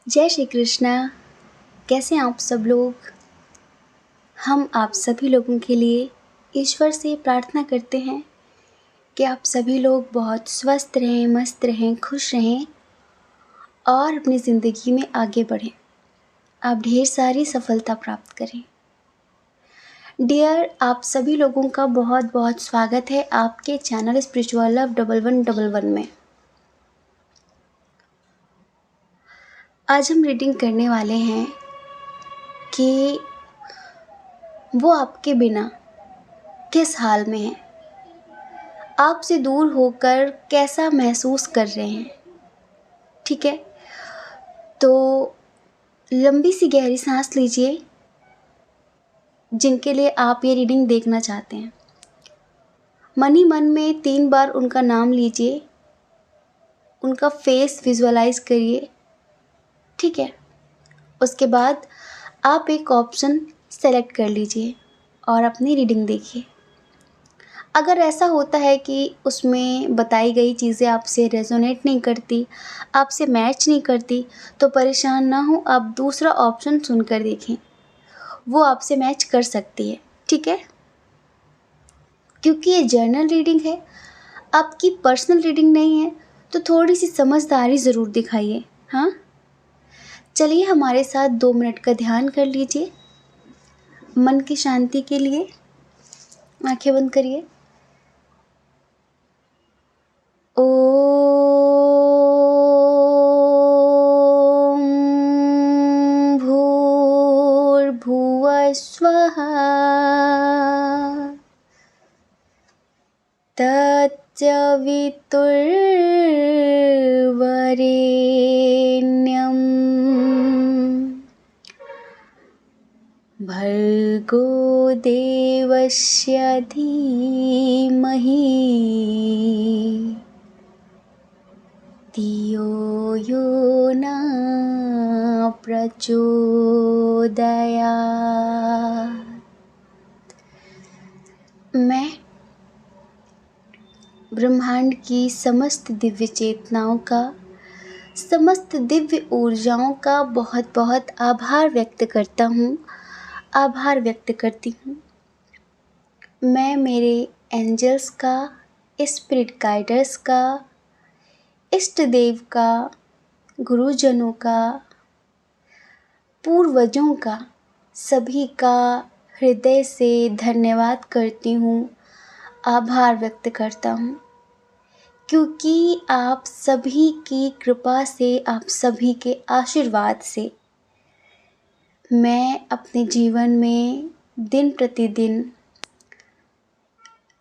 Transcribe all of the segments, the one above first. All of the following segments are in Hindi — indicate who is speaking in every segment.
Speaker 1: जय श्री कृष्णा। कैसे हैं आप सब लोग। हम आप सभी लोगों के लिए ईश्वर से प्रार्थना करते हैं कि आप सभी लोग बहुत स्वस्थ रहें, मस्त रहें, खुश रहें और अपनी ज़िंदगी में आगे बढ़ें। आप ढेर सारी सफलता प्राप्त करें। डियर, आप सभी लोगों का बहुत बहुत स्वागत है आपके चैनल स्पिरिचुअल लव 1111 में। आज हम रीडिंग करने वाले हैं कि वो आपके बिना किस हाल में है, आपसे दूर होकर कैसा महसूस कर रहे हैं। ठीक है, तो लंबी सी गहरी सांस लीजिए। जिनके लिए आप ये रीडिंग देखना चाहते हैं, मन ही मन में 3 बार उनका नाम लीजिए, उनका फेस विजुअलाइज करिए। ठीक है, उसके बाद आप एक ऑप्शन सेलेक्ट कर लीजिए और अपनी रीडिंग देखिए। अगर ऐसा होता है कि उसमें बताई गई चीज़ें आपसे रेजोनेट नहीं करती, आपसे मैच नहीं करती, तो परेशान ना हो, आप दूसरा ऑप्शन सुनकर देखें, वो आपसे मैच कर सकती है। ठीक है, क्योंकि ये जर्नल रीडिंग है, आपकी पर्सनल रीडिंग नहीं है, तो थोड़ी सी समझदारी ज़रूर दिखाइए। हाँ, चलिए हमारे साथ 2 मिनट का ध्यान कर लीजिए। मन की शांति के लिए आंखें बंद करिए। ओम भूर्भुवः स्वः तत्सवितुर्वरेण्यं भर्गो देवस्य धीमहि धियो यो न प्रचोदयात्। मैं ब्रह्मांड की समस्त दिव्य चेतनाओं का, समस्त दिव्य ऊर्जाओं का बहुत बहुत आभार व्यक्त करता हूँ, आभार व्यक्त करती हूँ। मैं मेरे एंजल्स का, स्पिरिट गाइडर्स का, इष्ट देव का, गुरुजनों का, पूर्वजों का, सभी का हृदय से धन्यवाद करती हूँ, आभार व्यक्त करता हूँ। क्योंकि आप सभी की कृपा से, आप सभी के आशीर्वाद से मैं अपने जीवन में दिन प्रतिदिन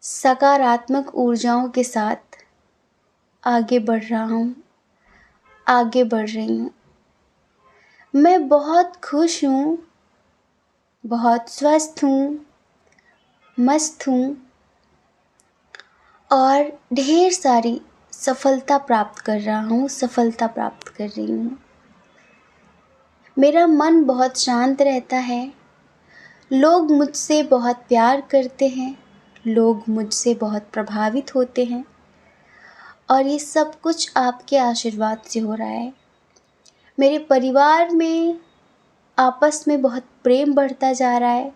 Speaker 1: सकारात्मक ऊर्जाओं के साथ आगे बढ़ रहा हूँ, आगे बढ़ रही हूँ। मैं बहुत खुश हूँ, बहुत स्वस्थ हूँ, मस्त हूँ और ढेर सारी सफलता प्राप्त कर रहा हूँ, सफलता प्राप्त कर रही हूँ। मेरा मन बहुत शांत रहता है, लोग मुझसे बहुत प्यार करते हैं, लोग मुझसे बहुत प्रभावित होते हैं और ये सब कुछ आपके आशीर्वाद से हो रहा है। मेरे परिवार में आपस में बहुत प्रेम बढ़ता जा रहा है,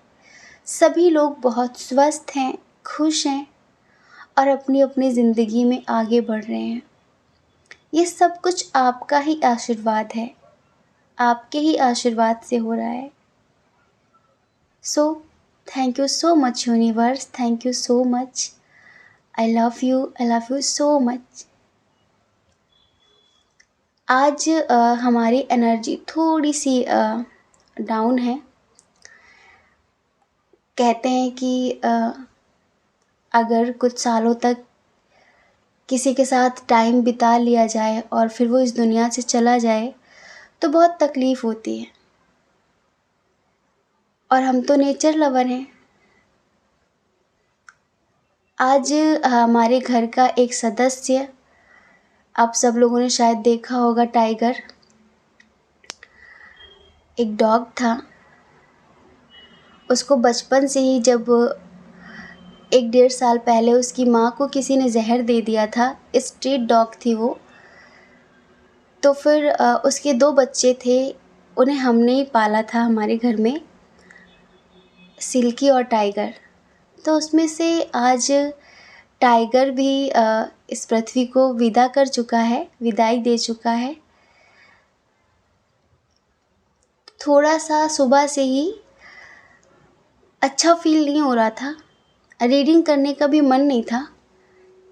Speaker 1: सभी लोग बहुत स्वस्थ हैं, खुश हैं और अपनी अपनी ज़िंदगी में आगे बढ़ रहे हैं। ये सब कुछ आपका ही आशीर्वाद है, आपके ही आशीर्वाद से हो रहा है। So thank you so much universe, thank you so much. I love you so much. आज हमारी एनर्जी थोड़ी सी डाउन है। कहते हैं कि अगर कुछ सालों तक किसी के साथ टाइम बिता लिया जाए और फिर वो इस दुनिया से चला जाए तो बहुत तकलीफ़ होती है। और हम तो नेचर लवर हैं। आज हमारे घर का एक सदस्य, आप सब लोगों ने शायद देखा होगा, टाइगर, एक डॉग था। उसको बचपन से ही, जब 1-1.5 साल पहले उसकी माँ को किसी ने जहर दे दिया था, स्ट्रीट डॉग थी वो, तो फिर उसके 2 बच्चे थे, उन्हें हमने ही पाला था हमारे घर में, सिल्की और टाइगर। तो उसमें से आज टाइगर भी इस पृथ्वी को विदा कर चुका है, विदाई दे चुका है। थोड़ा-सा सुबह से ही अच्छा फ़ील नहीं हो रहा था, रीडिंग करने का भी मन नहीं था।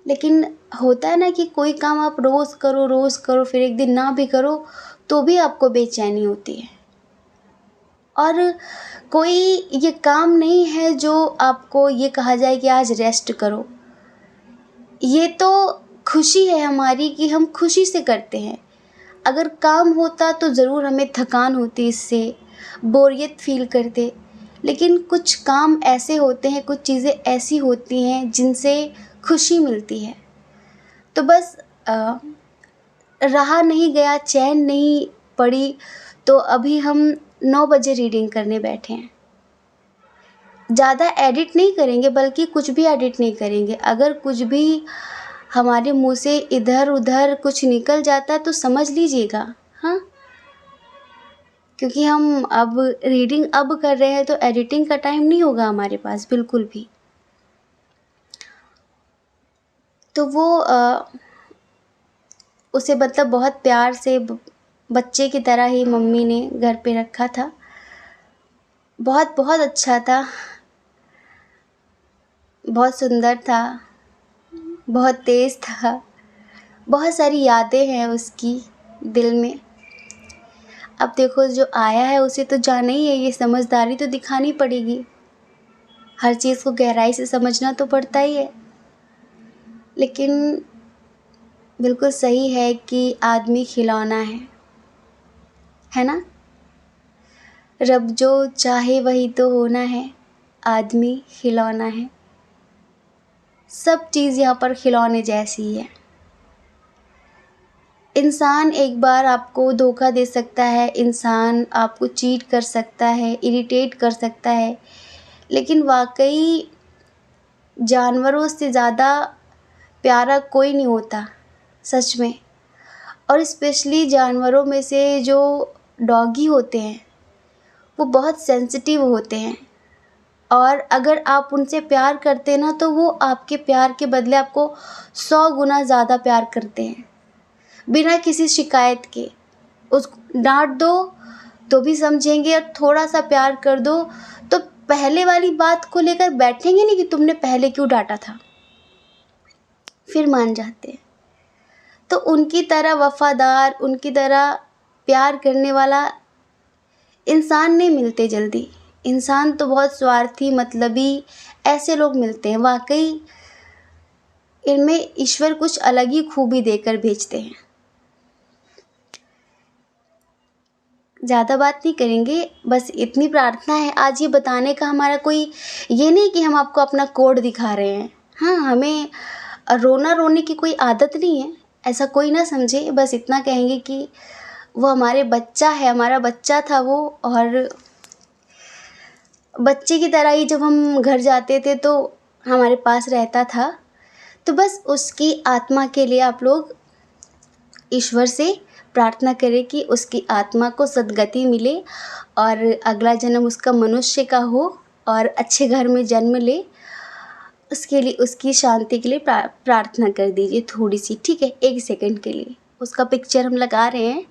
Speaker 1: लेकिन होता है ना कि कोई काम आप रोज़ करो, फिर एक दिन ना भी करो, तो भी आपको बेचैनी होती है। और कोई ये काम नहीं है जो आपको ये कहा जाए कि आज रेस्ट करो। ये तो खुशी है हमारी कि हम खुशी से करते हैं। अगर काम होता तो ज़रूर हमें थकान होती इससे, बोरियत फ़ील करते। लेकिन कुछ काम ऐसे होते हैं, कुछ चीज़ें ऐसी होती हैं जिनसे खुशी मिलती है। तो बस रहा नहीं गया, चैन नहीं पड़ी, तो अभी हम 9 बजे रीडिंग करने बैठे हैं। ज़्यादा एडिट नहीं करेंगे, बल्कि कुछ भी एडिट नहीं करेंगे। अगर कुछ भी हमारे मुँह से इधर-उधर कुछ निकल जाता है तो समझ लीजिएगा, हाँ? क्योंकि हम अब रीडिंग अब कर रहे हैं तो एडिटिंग का टाइम नहीं होगा हमारे पास बिल्कुल भी। तो वो उसे मतलब बहुत प्यार से बच्चे की तरह ही मम्मी ने घर पे रखा था। बहुत बहुत अच्छा था, बहुत सुंदर था, बहुत तेज़ था, बहुत सारी यादें हैं उसकी दिल में। अब देखो जो आया है उसे तो जाना ही है, ये समझदारी तो दिखानी पड़ेगी। हर चीज़ को गहराई से समझना तो पड़ता ही है। लेकिन बिल्कुल सही है कि आदमी खिलौना है ना? रब जो चाहे वही तो होना है, आदमी खिलौना है। सब चीज़ यहाँ पर खिलौने जैसी ही है। इंसान एक बार आपको धोखा दे सकता है, इंसान आपको चीट कर सकता है, इरिटेट कर सकता है, लेकिन वाक़ई जानवरों से ज़्यादा प्यारा कोई नहीं होता, सच में। और स्पेशली जानवरों में से जो डॉगी होते हैं, वो बहुत सेंसिटिव होते हैं। और अगर आप उनसे प्यार करते हैं ना, तो वो आपके प्यार के बदले आपको 100 गुना ज़्यादा प्यार करते हैं, बिना किसी शिकायत के। उसको डांट दो तो भी समझेंगे, और थोड़ा सा प्यार कर दो तो पहले वाली बात को लेकर बैठेंगे नहीं कि तुमने पहले क्यों डांटा था, फिर मान जाते हैं। तो उनकी तरह वफ़ादार, उनकी तरह प्यार करने वाला इंसान नहीं मिलते जल्दी। इंसान तो बहुत स्वार्थी, मतलबी ऐसे लोग मिलते हैं। वाक़ई इनमें ईश्वर कुछ अलग ही खूबी देकर भेजते हैं। ज़्यादा बात नहीं करेंगे, बस इतनी प्रार्थना है। आज ये बताने का हमारा कोई ये नहीं कि हम आपको अपना कोड दिखा रहे हैं। हाँ, हमें रोने की कोई आदत नहीं है, ऐसा कोई ना समझे। बस इतना कहेंगे कि वो हमारे बच्चा है, हमारा बच्चा था वो, और बच्चे की तरह ही जब हम घर जाते थे तो हमारे पास रहता था। तो बस उसकी आत्मा के लिए आप लोग ईश्वर से प्रार्थना करें कि उसकी आत्मा को सद्गति मिले और अगला जन्म उसका मनुष्य का हो और अच्छे घर में जन्म ले। उसके लिए, उसकी शांति के लिए प्रार्थना कर दीजिए थोड़ी सी, ठीक है? 1 सेकंड के लिए। उसका पिक्चर हम लगा रहे हैं,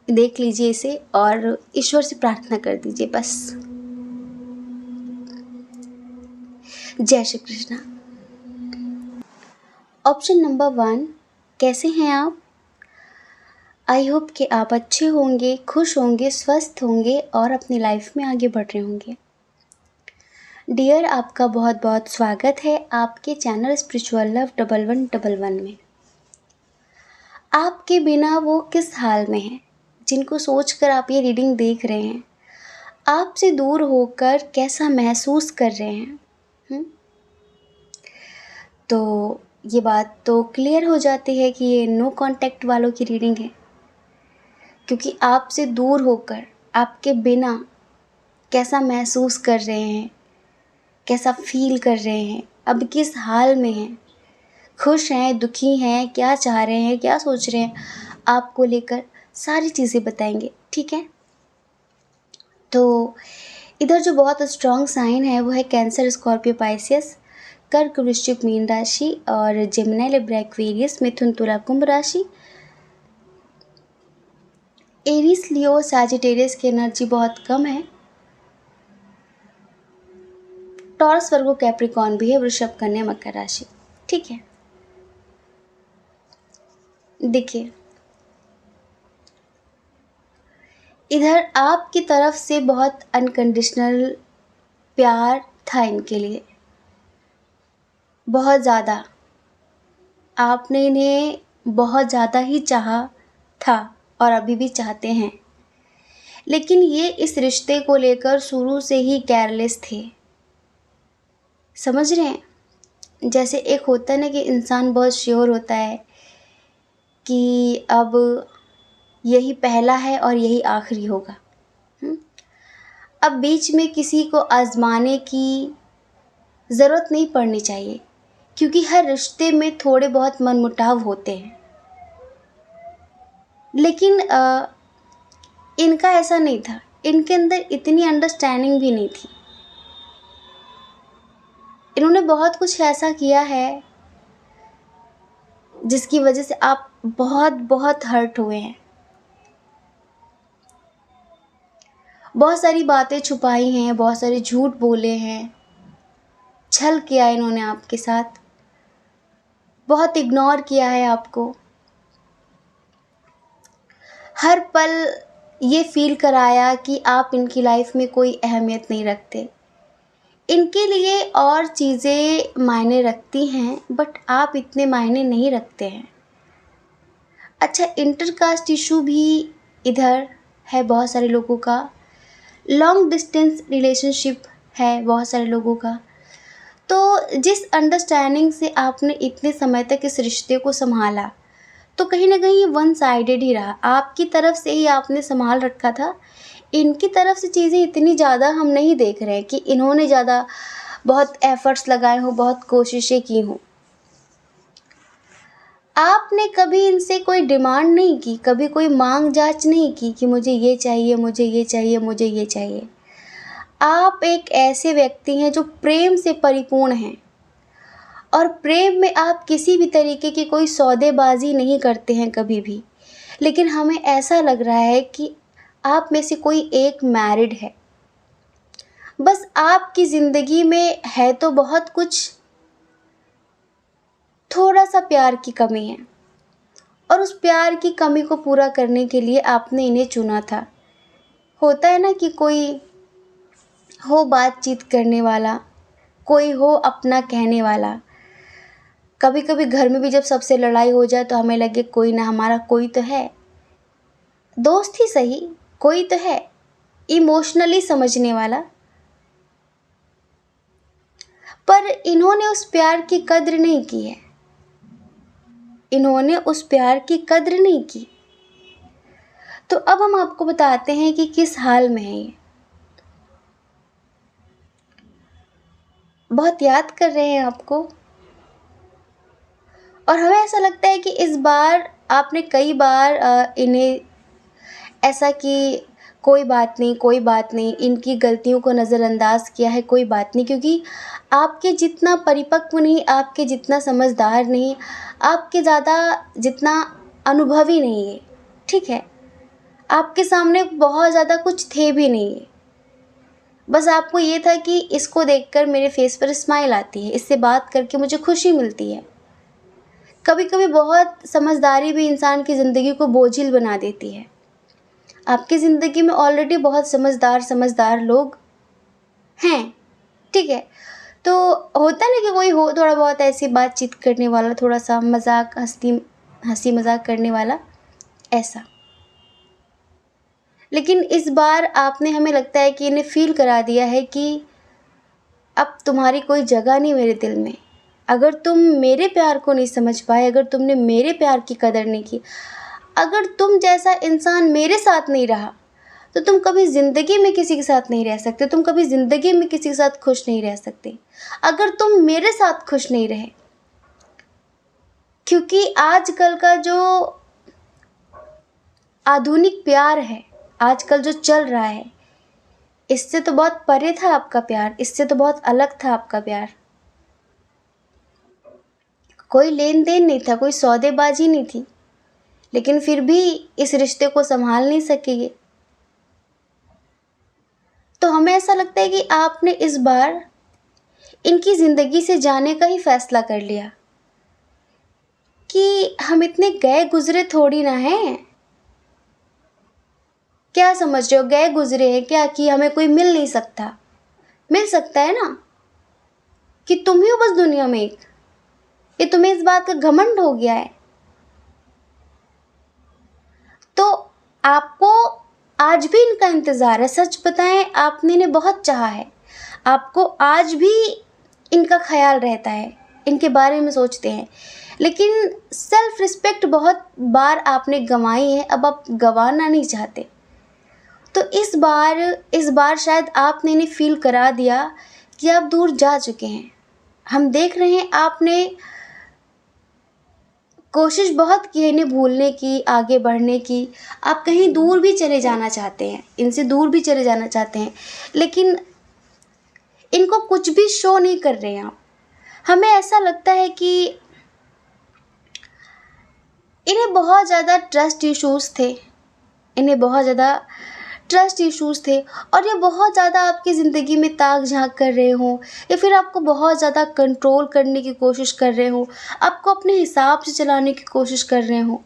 Speaker 1: देख लीजिए इसे और ईश्वर से प्रार्थना कर दीजिए बस। जय श्री कृष्णा। ऑप्शन नंबर 1, कैसे हैं आप? आई होप कि आप अच्छे होंगे, खुश होंगे, स्वस्थ होंगे और अपनी लाइफ में आगे बढ़ रहे होंगे। डियर, आपका बहुत बहुत स्वागत है आपके चैनल स्पिरिचुअल लव 1111 में। आपके बिना वो किस हाल में हैं, जिनको सोचकर आप ये रीडिंग देख रहे हैं? आपसे दूर होकर कैसा महसूस कर रहे हैं? तो ये बात तो क्लियर हो जाती है कि ये नो कांटेक्ट वालों की रीडिंग है, क्योंकि आपसे दूर होकर, आपके बिना कैसा महसूस कर रहे हैं, कैसा फील कर रहे हैं, अब किस हाल में हैं, खुश हैं, दुखी हैं, क्या चाह रहे हैं, क्या सोच रहे हैं, आपको लेकर सारी चीज़ें बताएंगे, ठीक है। तो इधर जो बहुत स्ट्रॉन्ग साइन है वो है कैंसर, स्कॉर्पियो, पाइसियस, कर्क, वृश्चिक, मीन राशि, और जेमिनी, लिब्रा, एक्वेरियस, मिथुन, तुला, कुंभ राशि। एरीज, लियो, सैजिटेरियस की एनर्जी बहुत कम है। टॉरस, वर्गो, कैप्रिकॉर्न भी है। वृषभ, कन्या, मकर राशि, ठीक है। देखिए, इधर आपकी तरफ से बहुत अनकंडीशनल प्यार था इनके लिए, बहुत ज़्यादा। आपने इन्हें बहुत ज़्यादा ही चाहा था और अभी भी चाहते हैं, लेकिन ये इस रिश्ते को लेकर शुरू से ही केयरलेस थे। समझ रहे हैं? जैसे एक होता है ना कि इंसान बहुत श्योर होता है कि अब यही पहला है और यही आखिरी होगा। अब बीच में किसी को आजमाने की ज़रूरत नहीं पड़नी चाहिए, क्योंकि हर रिश्ते में थोड़े बहुत मनमुटाव होते हैं। लेकिन इनका ऐसा नहीं था, इनके अंदर इतनी अंडरस्टैंडिंग भी नहीं थी। इन्होंने बहुत कुछ ऐसा किया है जिसकी वजह से आप बहुत बहुत हर्ट हुए हैं। बहुत सारी बातें छुपाई हैं, बहुत सारे झूठ बोले हैं, छल किया है इन्होंने आपके साथ, बहुत इग्नोर किया है आपको। हर पल ये फील कराया कि आप इनकी लाइफ में कोई अहमियत नहीं रखते। इनके लिए और चीज़ें मायने रखती हैं, बट आप इतने मायने नहीं रखते हैं। अच्छा, इंटरकास्ट इशू भी इधर है बहुत सारे लोगों का। लॉन्ग डिस्टेंस रिलेशनशिप है बहुत सारे लोगों का। तो जिस अंडरस्टैंडिंग से आपने इतने समय तक इस रिश्ते को संभाला, तो कहीं ना कहीं ये वन साइडेड ही रहा। आपकी तरफ से ही आपने संभाल रखा था, इनकी तरफ से चीज़ें इतनी ज़्यादा हम नहीं देख रहे हैं कि इन्होंने ज़्यादा बहुत एफर्ट्स लगाए हों, बहुत कोशिशें की हों। आपने कभी इनसे कोई डिमांड नहीं की, कभी कोई मांग जांच नहीं की कि मुझे ये चाहिए, मुझे ये चाहिए, मुझे ये चाहिए। आप एक ऐसे व्यक्ति हैं जो प्रेम से परिपूर्ण हैं, और प्रेम में आप किसी भी तरीके की कोई सौदेबाजी नहीं करते हैं कभी भी। लेकिन हमें ऐसा लग रहा है कि आप में से कोई एक मैरिड है। बस आपकी ज़िंदगी में है तो बहुत कुछ, थोड़ा सा प्यार की कमी है, और उस प्यार की कमी को पूरा करने के लिए आपने इन्हें चुना था। होता है ना कि कोई हो बातचीत करने वाला, कोई हो अपना कहने वाला। कभी कभी घर में भी जब सबसे लड़ाई हो जाए तो हमें लगे कोई ना, हमारा कोई तो है, दोस्त ही सही, कोई तो है इमोशनली समझने वाला। पर इन्होंने उस प्यार की कद्र नहीं की है, इन्होंने उस प्यार की कद्र नहीं की। तो अब हम आपको बताते हैं कि किस हाल में है ये। बहुत याद कर रहे हैं आपको, और हमें ऐसा लगता है कि इस बार आपने कई बार इन्हें ऐसा कि कोई बात नहीं, कोई बात नहीं, इनकी गलतियों को नज़रअंदाज किया है, कोई बात नहीं, क्योंकि आपके जितना परिपक्व नहीं, आपके जितना समझदार नहीं, आपके ज़्यादा जितना अनुभवी नहीं है, ठीक है। आपके सामने बहुत ज़्यादा कुछ थे भी नहीं है। बस आपको ये था कि इसको देखकर मेरे फेस पर स्माइल आती है, इससे बात करके मुझे खुशी मिलती है। कभी कभी बहुत समझदारी भी इंसान की ज़िंदगी को बोझिल बना देती है। आपकी ज़िंदगी में ऑलरेडी बहुत समझदार लोग हैं, ठीक है। तो होता है ना कि कोई हो थोड़ा बहुत ऐसी बातचीत करने वाला, थोड़ा सा मजाक हंसी मजाक करने वाला, ऐसा। लेकिन इस बार आपने, हमें लगता है कि इन्हें फील करा दिया है कि अब तुम्हारी कोई जगह नहीं मेरे दिल में। अगर तुम मेरे प्यार को नहीं समझ पाए, अगर तुमने मेरे प्यार की कदर नहीं की, अगर तुम जैसा इंसान मेरे साथ नहीं रहा, तो तुम कभी ज़िंदगी में किसी के साथ नहीं रह सकते, तुम कभी ज़िंदगी में किसी के साथ खुश नहीं रह सकते अगर तुम मेरे साथ खुश नहीं रहे। क्योंकि आजकल का जो आधुनिक प्यार है आजकल जो चल रहा है, इससे तो बहुत परे था आपका प्यार, इससे तो बहुत अलग था आपका प्यार। कोई लेन देन नहीं था, कोई सौदेबाजी नहीं थी, लेकिन फिर भी इस रिश्ते को संभाल नहीं सकेंगे। तो हमें ऐसा लगता है कि आपने इस बार इनकी ज़िंदगी से जाने का ही फैसला कर लिया कि हम इतने गए गुजरे थोड़ी ना हैं। क्या समझ रहे हो, गए गुजरे हैं क्या कि हमें कोई मिल नहीं सकता? मिल सकता है ना, कि तुम ही हो बस दुनिया में एक। ये तुम्हें इस बात का घमंड हो गया है। तो आपको आज भी इनका इंतज़ार है। सच बताएं, आपने इन्हें बहुत चाहा है, आपको आज भी इनका ख्याल रहता है, इनके बारे में सोचते हैं, लेकिन सेल्फ रिस्पेक्ट बहुत बार आपने गंवाई है, अब आप गंवाना नहीं चाहते। तो इस बार शायद आपने इन्हें फील करा दिया कि आप दूर जा चुके हैं। हम देख रहे हैं आपने कोशिश बहुत की है इन्हें भूलने की, आगे बढ़ने की। आप कहीं दूर भी चले जाना चाहते हैं, इनसे दूर भी चले जाना चाहते हैं, लेकिन इनको कुछ भी शो नहीं कर रहे हैं आप। हमें ऐसा लगता है कि इन्हें बहुत ज़्यादा ट्रस्ट इश्यूज़ थे, इन्हें बहुत ज़्यादा ट्रस्ट इश्यूज़ थे, और ये बहुत ज़्यादा आपकी ज़िंदगी में ताक झांक कर रहे हों, या फिर आपको बहुत ज़्यादा कंट्रोल करने की कोशिश कर रहे हों, आपको अपने हिसाब से चलाने की कोशिश कर रहे हों,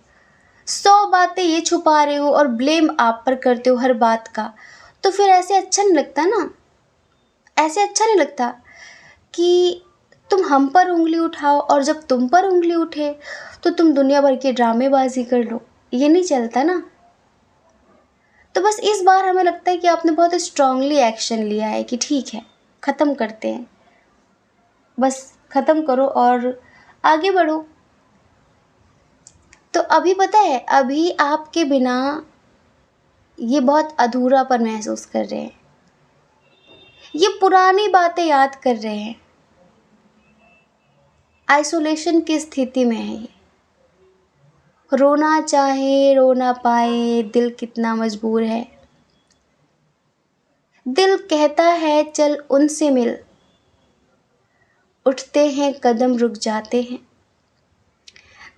Speaker 1: 100 बातें ये छुपा रहे हो और ब्लेम आप पर करते हो हर बात का। तो फिर ऐसे अच्छा नहीं लगता ना, ऐसे अच्छा नहीं लगता कि तुम हम पर उंगली उठाओ और जब तुम पर उंगली उठे तो तुम दुनिया भर की ड्रामेबाजी कर लो। ये नहीं चलता ना। तो बस इस बार हमें लगता है कि आपने बहुत स्ट्रांगली एक्शन लिया है कि ठीक है, ख़त्म करते हैं, बस ख़त्म करो और आगे बढ़ो। तो अभी पता है, अभी आपके बिना ये बहुत अधूरापन महसूस कर रहे हैं, ये पुरानी बातें याद कर रहे हैं, आइसोलेशन की स्थिति में है ये। रोना चाहे रो ना पाए, दिल कितना मजबूर है। दिल कहता है चल उनसे मिल, उठते हैं कदम रुक जाते हैं।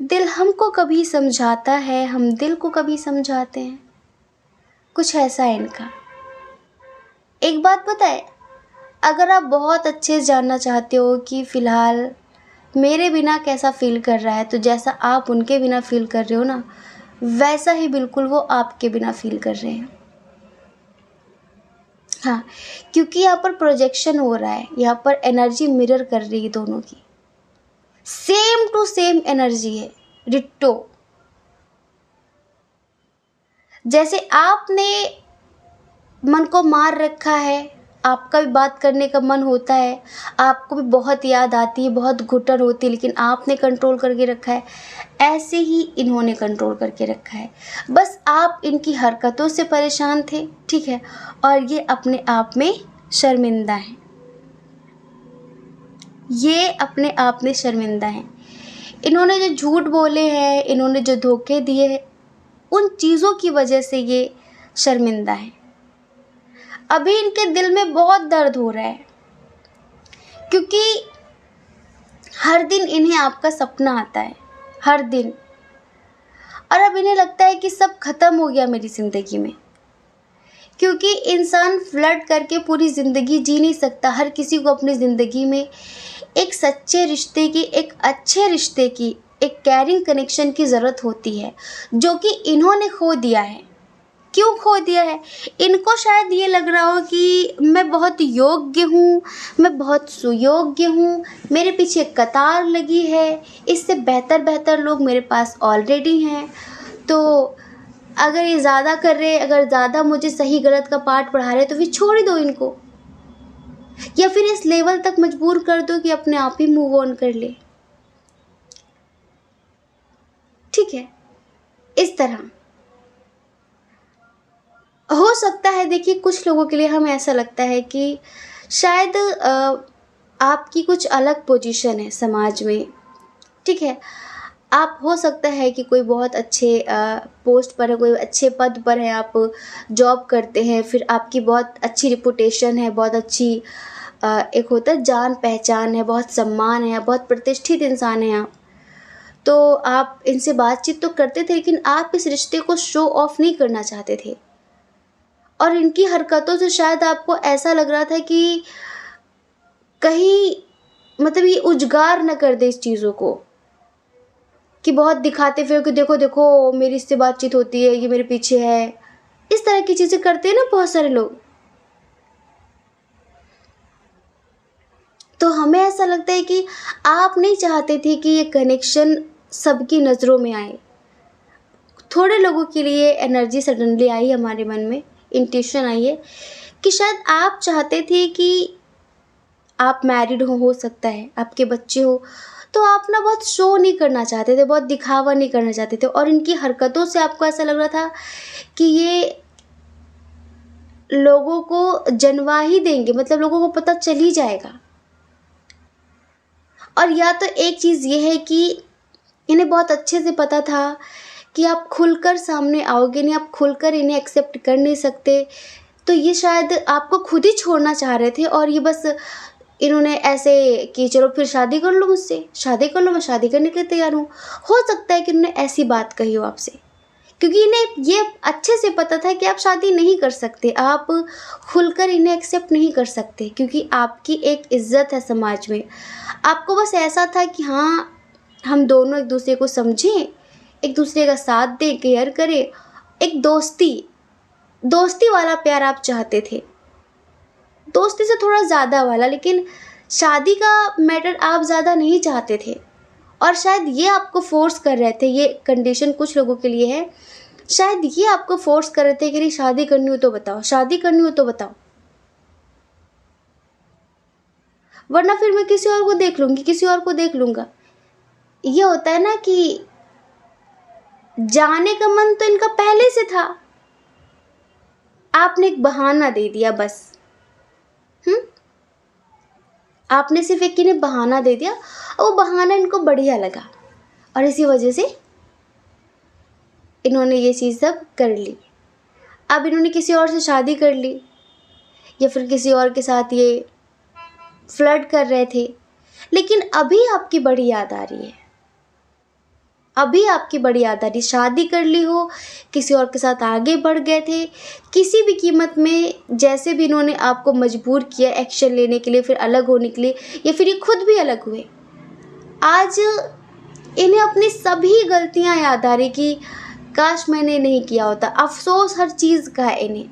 Speaker 1: दिल हमको कभी समझाता है, हम दिल को कभी समझाते हैं। कुछ ऐसा है इनका। एक बात पता है, अगर आप बहुत अच्छे से जानना चाहते हो कि फ़िलहाल मेरे बिना कैसा फ़ील कर रहा है, तो जैसा आप उनके बिना फ़ील कर रहे हो ना, वैसा ही बिल्कुल वो आपके बिना फ़ील कर रहे हैं। हाँ, क्योंकि यहाँ पर प्रोजेक्शन हो रहा है, यहाँ पर एनर्जी मिरर कर रही है दोनों की। सेम टू सेम एनर्जी है, डिट्टो। जैसे आपने मन को मार रखा है, आपका भी बात करने का मन होता है, आपको भी बहुत याद आती है, बहुत घुटन होती है, लेकिन आपने कंट्रोल करके रखा है, ऐसे ही इन्होंने कंट्रोल करके रखा है। बस आप इनकी हरकतों से परेशान थे, ठीक है, और ये अपने आप में शर्मिंदा हैं, ये अपने आप में शर्मिंदा हैं। इन्होंने जो झूठ बोले हैं, इन्होंने जो धोखे दिए हैं, उन चीज़ों की वजह से ये शर्मिंदा है। अभी इनके दिल में बहुत दर्द हो रहा है, क्योंकि हर दिन इन्हें आपका सपना आता है, हर दिन। और अब इन्हें लगता है कि सब ख़त्म हो गया मेरी ज़िंदगी में, क्योंकि इंसान फ्लर्ट करके पूरी ज़िंदगी जी नहीं सकता। हर किसी को अपनी ज़िंदगी में एक सच्चे रिश्ते की, एक अच्छे रिश्ते की, एक कैरिंग कनेक्शन की ज़रूरत होती है, जो कि इन्होंने खो दिया है। क्यों खो दिया है? इनको शायद ये लग रहा हो कि मैं बहुत योग्य हूँ, मैं बहुत सुयोग्य हूँ, मेरे पीछे कतार लगी है, इससे बेहतर बेहतर लोग मेरे पास ऑलरेडी हैं। तो अगर ये ज़्यादा कर रहे, अगर ज़्यादा मुझे सही गलत का पाठ पढ़ा रहे, तो फिर छोड़ ही दो इनको, या फिर इस लेवल तक मजबूर कर दो कि अपने आप ही मूव ऑन कर ले। ठीक है, इस तरह हो सकता है। देखिए, कुछ लोगों के लिए हमें ऐसा लगता है कि शायद आपकी कुछ अलग पोजीशन है समाज में, ठीक है, आप हो सकता है कि कोई बहुत अच्छे पोस्ट पर है, कोई अच्छे पद पर है, आप जॉब करते हैं, फिर आपकी बहुत अच्छी रिपुटेशन है, बहुत अच्छी एक होता है जान पहचान है, बहुत सम्मान है, बहुत प्रतिष्ठित इंसान हैं आप। तो आप इनसे बातचीत तो करते थे, लेकिन आप इस रिश्ते को शो ऑफ नहीं करना चाहते थे। और इनकी हरकतों से शायद आपको ऐसा लग रहा था कि कहीं मतलब ये उजागर न कर दे इस चीज़ों को, कि बहुत दिखाते फिर कि देखो देखो मेरी इससे बातचीत होती है, ये मेरे पीछे है। इस तरह की चीज़ें करते हैं ना बहुत सारे लोग। तो हमें ऐसा लगता है कि आप नहीं चाहते थे कि ये कनेक्शन सबकी नज़रों में आए। थोड़े लोगों के लिए एनर्जी सडनली आई हमारे मन में, इंट्यूशन आई है कि शायद आप चाहते थे कि आप मैरिड हो सकता है, आपके बच्चे हो, तो आप ना बहुत शो नहीं करना चाहते थे, बहुत दिखावा नहीं करना चाहते थे। और इनकी हरकतों से आपको ऐसा लग रहा था कि ये लोगों को जनवा ही देंगे, मतलब लोगों को पता चल ही जाएगा। और या तो एक चीज़ ये है कि इन्हें बहुत अच्छे से पता था कि आप खुलकर सामने आओगे नहीं, आप खुलकर इन्हें एक्सेप्ट कर नहीं सकते, तो ये शायद आपको खुद ही छोड़ना चाह रहे थे। और ये बस इन्होंने ऐसे कि चलो फिर शादी कर लो मुझसे, शादी कर लो, मैं शादी करने के लिए तैयार हूँ। हो सकता है कि उन्होंने ऐसी बात कही हो आपसे, क्योंकि इन्हें ये अच्छे से पता था कि आप शादी नहीं कर सकते, आप खुलकर इन्हें एक्सेप्ट नहीं कर सकते, क्योंकि आपकी एक इज्जत है समाज में। आपको बस ऐसा था कि हाँ, हम दोनों एक दूसरे को समझें, एक दूसरे का साथ दें, केयर करें, एक दोस्ती वाला प्यार आप चाहते थे, दोस्ती से थोड़ा ज़्यादा वाला। लेकिन शादी का मैटर आप ज़्यादा नहीं चाहते थे। और शायद ये आपको फोर्स कर रहे थे, ये कंडीशन कुछ लोगों के लिए है, शायद ये आपको फोर्स कर रहे थे कि नहीं शादी करनी हो तो बताओ, शादी करनी हो तो बताओ, वरना फिर मैं किसी और को देख लूँगी, किसी और को देख लूँगा। ये होता है ना कि जाने का मन तो इनका पहले से था, आपने एक बहाना दे दिया बस। आपने सिर्फ एक इन्हें बहाना दे दिया, और वो बहाना इनको बढ़िया लगा, और इसी वजह से इन्होंने ये चीज़ सब कर ली। अब इन्होंने किसी और से शादी कर ली, या फिर किसी और के साथ ये फ्लर्ट कर रहे थे, लेकिन अभी आपकी बड़ी याद आ रही है, अभी आपकी बड़ी याद आ रही। शादी कर ली हो, किसी और के साथ आगे बढ़ गए थे, किसी भी कीमत में, जैसे भी इन्होंने आपको मजबूर किया एक्शन लेने के लिए, फिर अलग होने के लिए, या फिर ये खुद भी अलग हुए। आज इन्हें अपनी सभी गलतियां याद आ रही कि काश मैंने नहीं किया होता। अफसोस हर चीज़ का है इन्हें,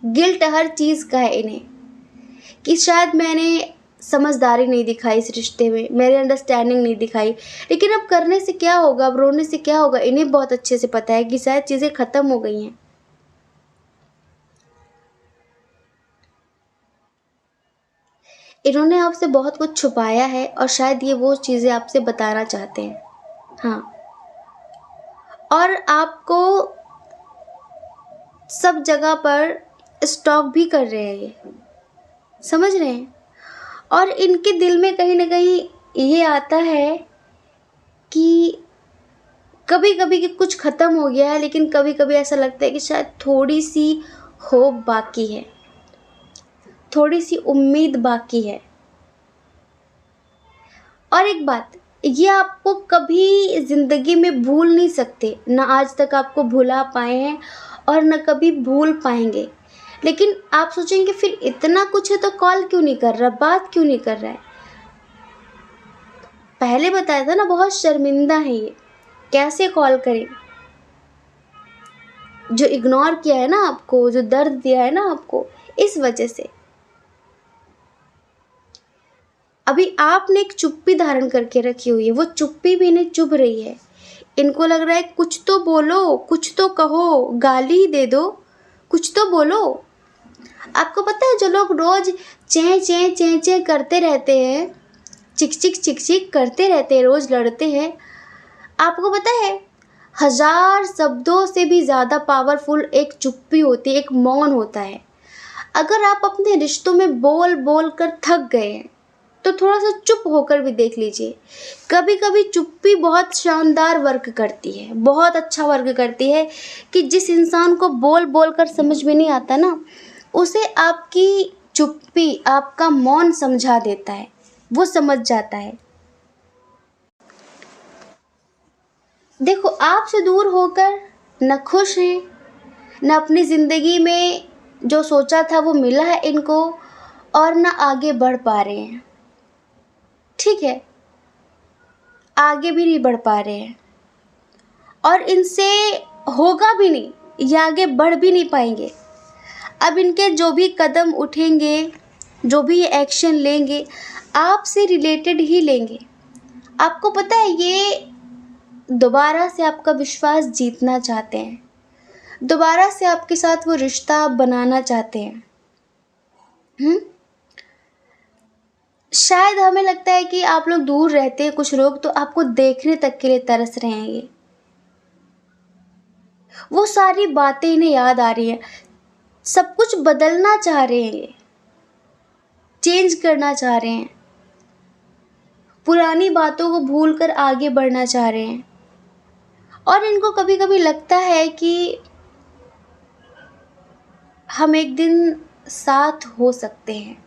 Speaker 1: गिल्ट हर चीज़ का है इन्हें, कि शायद मैंने समझदारी नहीं दिखाई इस रिश्ते में, मेरे अंडरस्टैंडिंग नहीं दिखाई। लेकिन अब करने से क्या होगा, अब रोने से क्या होगा, इन्हें बहुत अच्छे से पता है कि शायद चीज़ें ख़त्म हो गई हैं। इन्होंने आपसे बहुत कुछ छुपाया है, और शायद ये वो चीज़ें आपसे बताना चाहते हैं। हाँ, और आपको सब जगह पर स्टॉक भी कर रहे हैं, ये समझ रहे हैं। और इनके दिल में कहीं ना कहीं ये आता है कि कभी कभी कि कुछ ख़त्म हो गया है, लेकिन कभी कभी ऐसा लगता है कि शायद थोड़ी सी होप बाकी है, थोड़ी सी उम्मीद बाकी है। और एक बात, ये आपको कभी ज़िंदगी में भूल नहीं सकते, ना आज तक आपको भुला पाए हैं और न कभी भूल पाएंगे। लेकिन आप सोचेंगे फिर इतना कुछ है तो कॉल क्यों नहीं कर रहा, बात क्यों नहीं कर रहा है। पहले बताया था ना, बहुत शर्मिंदा है ये, कैसे कॉल करें। जो इग्नोर किया है ना आपको, जो दर्द दिया है ना आपको, इस वजह से अभी आपने एक चुप्पी धारण करके रखी हुई है, वो चुप्पी भी इन्हें चुभ रही है। इनको लग रहा है कुछ तो बोलो, कुछ तो कहो, गाली ही दे दो, कुछ तो बोलो। आपको पता है जो लोग रोज चें चें चें चें करते रहते हैं, चिक चिक चिक चिक करते रहते हैं, रोज लड़ते हैं, आपको पता है 1000 शब्दों से भी ज़्यादा पावरफुल एक चुप्पी होती है, एक मौन होता है। अगर आप अपने रिश्तों में बोल बोल कर थक गए हैं, तो थोड़ा सा चुप होकर भी देख लीजिए। कभी कभी चुप्पी बहुत शानदार वर्क करती है, बहुत अच्छा वर्क करती है, कि जिस इंसान को बोल बोल कर समझ में नहीं आता ना, उसे आपकी चुप्पी, आपका मौन समझा देता है, वो समझ जाता है। देखो, आपसे दूर होकर न खुश हैं, न अपनी ज़िंदगी में जो सोचा था वो मिला है इनको, और न आगे बढ़ पा रहे हैं। ठीक है, आगे भी नहीं बढ़ पा रहे हैं, और इनसे होगा भी नहीं, ये आगे बढ़ भी नहीं पाएंगे। अब इनके जो भी कदम उठेंगे, जो भी एक्शन लेंगे, आपसे रिलेटेड ही लेंगे। आपको पता है, ये दोबारा से आपका विश्वास जीतना चाहते हैं, दोबारा से आपके साथ वो रिश्ता बनाना चाहते हैं। शायद हमें लगता है कि आप लोग दूर रहते हैं, कुछ लोग तो आपको देखने तक के लिए तरस रहे हैं। ये वो सारी बातें इन्हें याद आ रही हैं, सब कुछ बदलना चाह रहे हैं, ये चेंज करना चाह रहे हैं, पुरानी बातों को भूलकर आगे बढ़ना चाह रहे हैं। और इनको कभी कभी लगता है कि हम एक दिन साथ हो सकते हैं।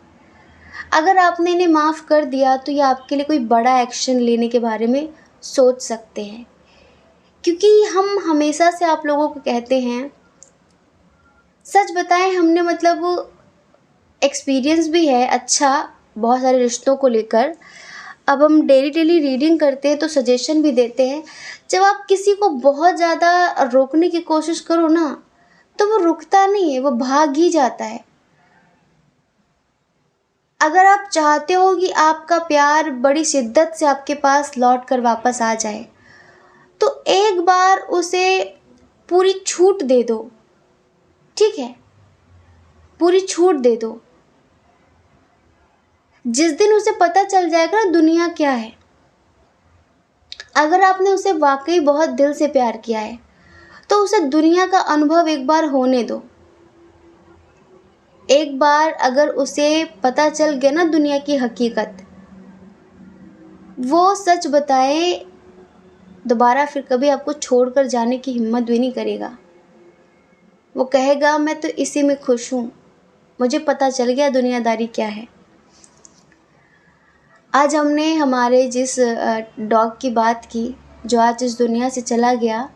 Speaker 1: अगर आपने इन्हें माफ़ कर दिया तो ये आपके लिए कोई बड़ा एक्शन लेने के बारे में सोच सकते हैं, क्योंकि हम हमेशा से आप लोगों को कहते हैं, सच बताएं, हमने मतलब एक्सपीरियंस भी है अच्छा बहुत सारे रिश्तों को लेकर। अब हम डेली डेली रीडिंग करते हैं तो सजेशन भी देते हैं, जब आप किसी को बहुत ज़्यादा रोकने की कोशिश करो ना, तो वो रुकता नहीं है, वो भाग ही जाता है। अगर आप चाहते हो कि आपका प्यार बड़ी शिद्दत से आपके पास लौट कर वापस आ जाए, तो एक बार उसे पूरी छूट दे दो। ठीक है, पूरी छूट दे दो। जिस दिन उसे पता चल जाएगा ना दुनिया क्या है, अगर आपने उसे वाकई बहुत दिल से प्यार किया है, तो उसे दुनिया का अनुभव एक बार होने दो। एक बार अगर उसे पता चल गया ना दुनिया की हकीकत, वो सच बताए, दोबारा फिर कभी आपको छोड़कर जाने की हिम्मत भी नहीं करेगा। वो कहेगा, मैं तो इसी में खुश हूँ, मुझे पता चल गया दुनियादारी क्या है। आज हमने हमारे जिस डॉग की बात की, जो आज इस दुनिया से चला गया,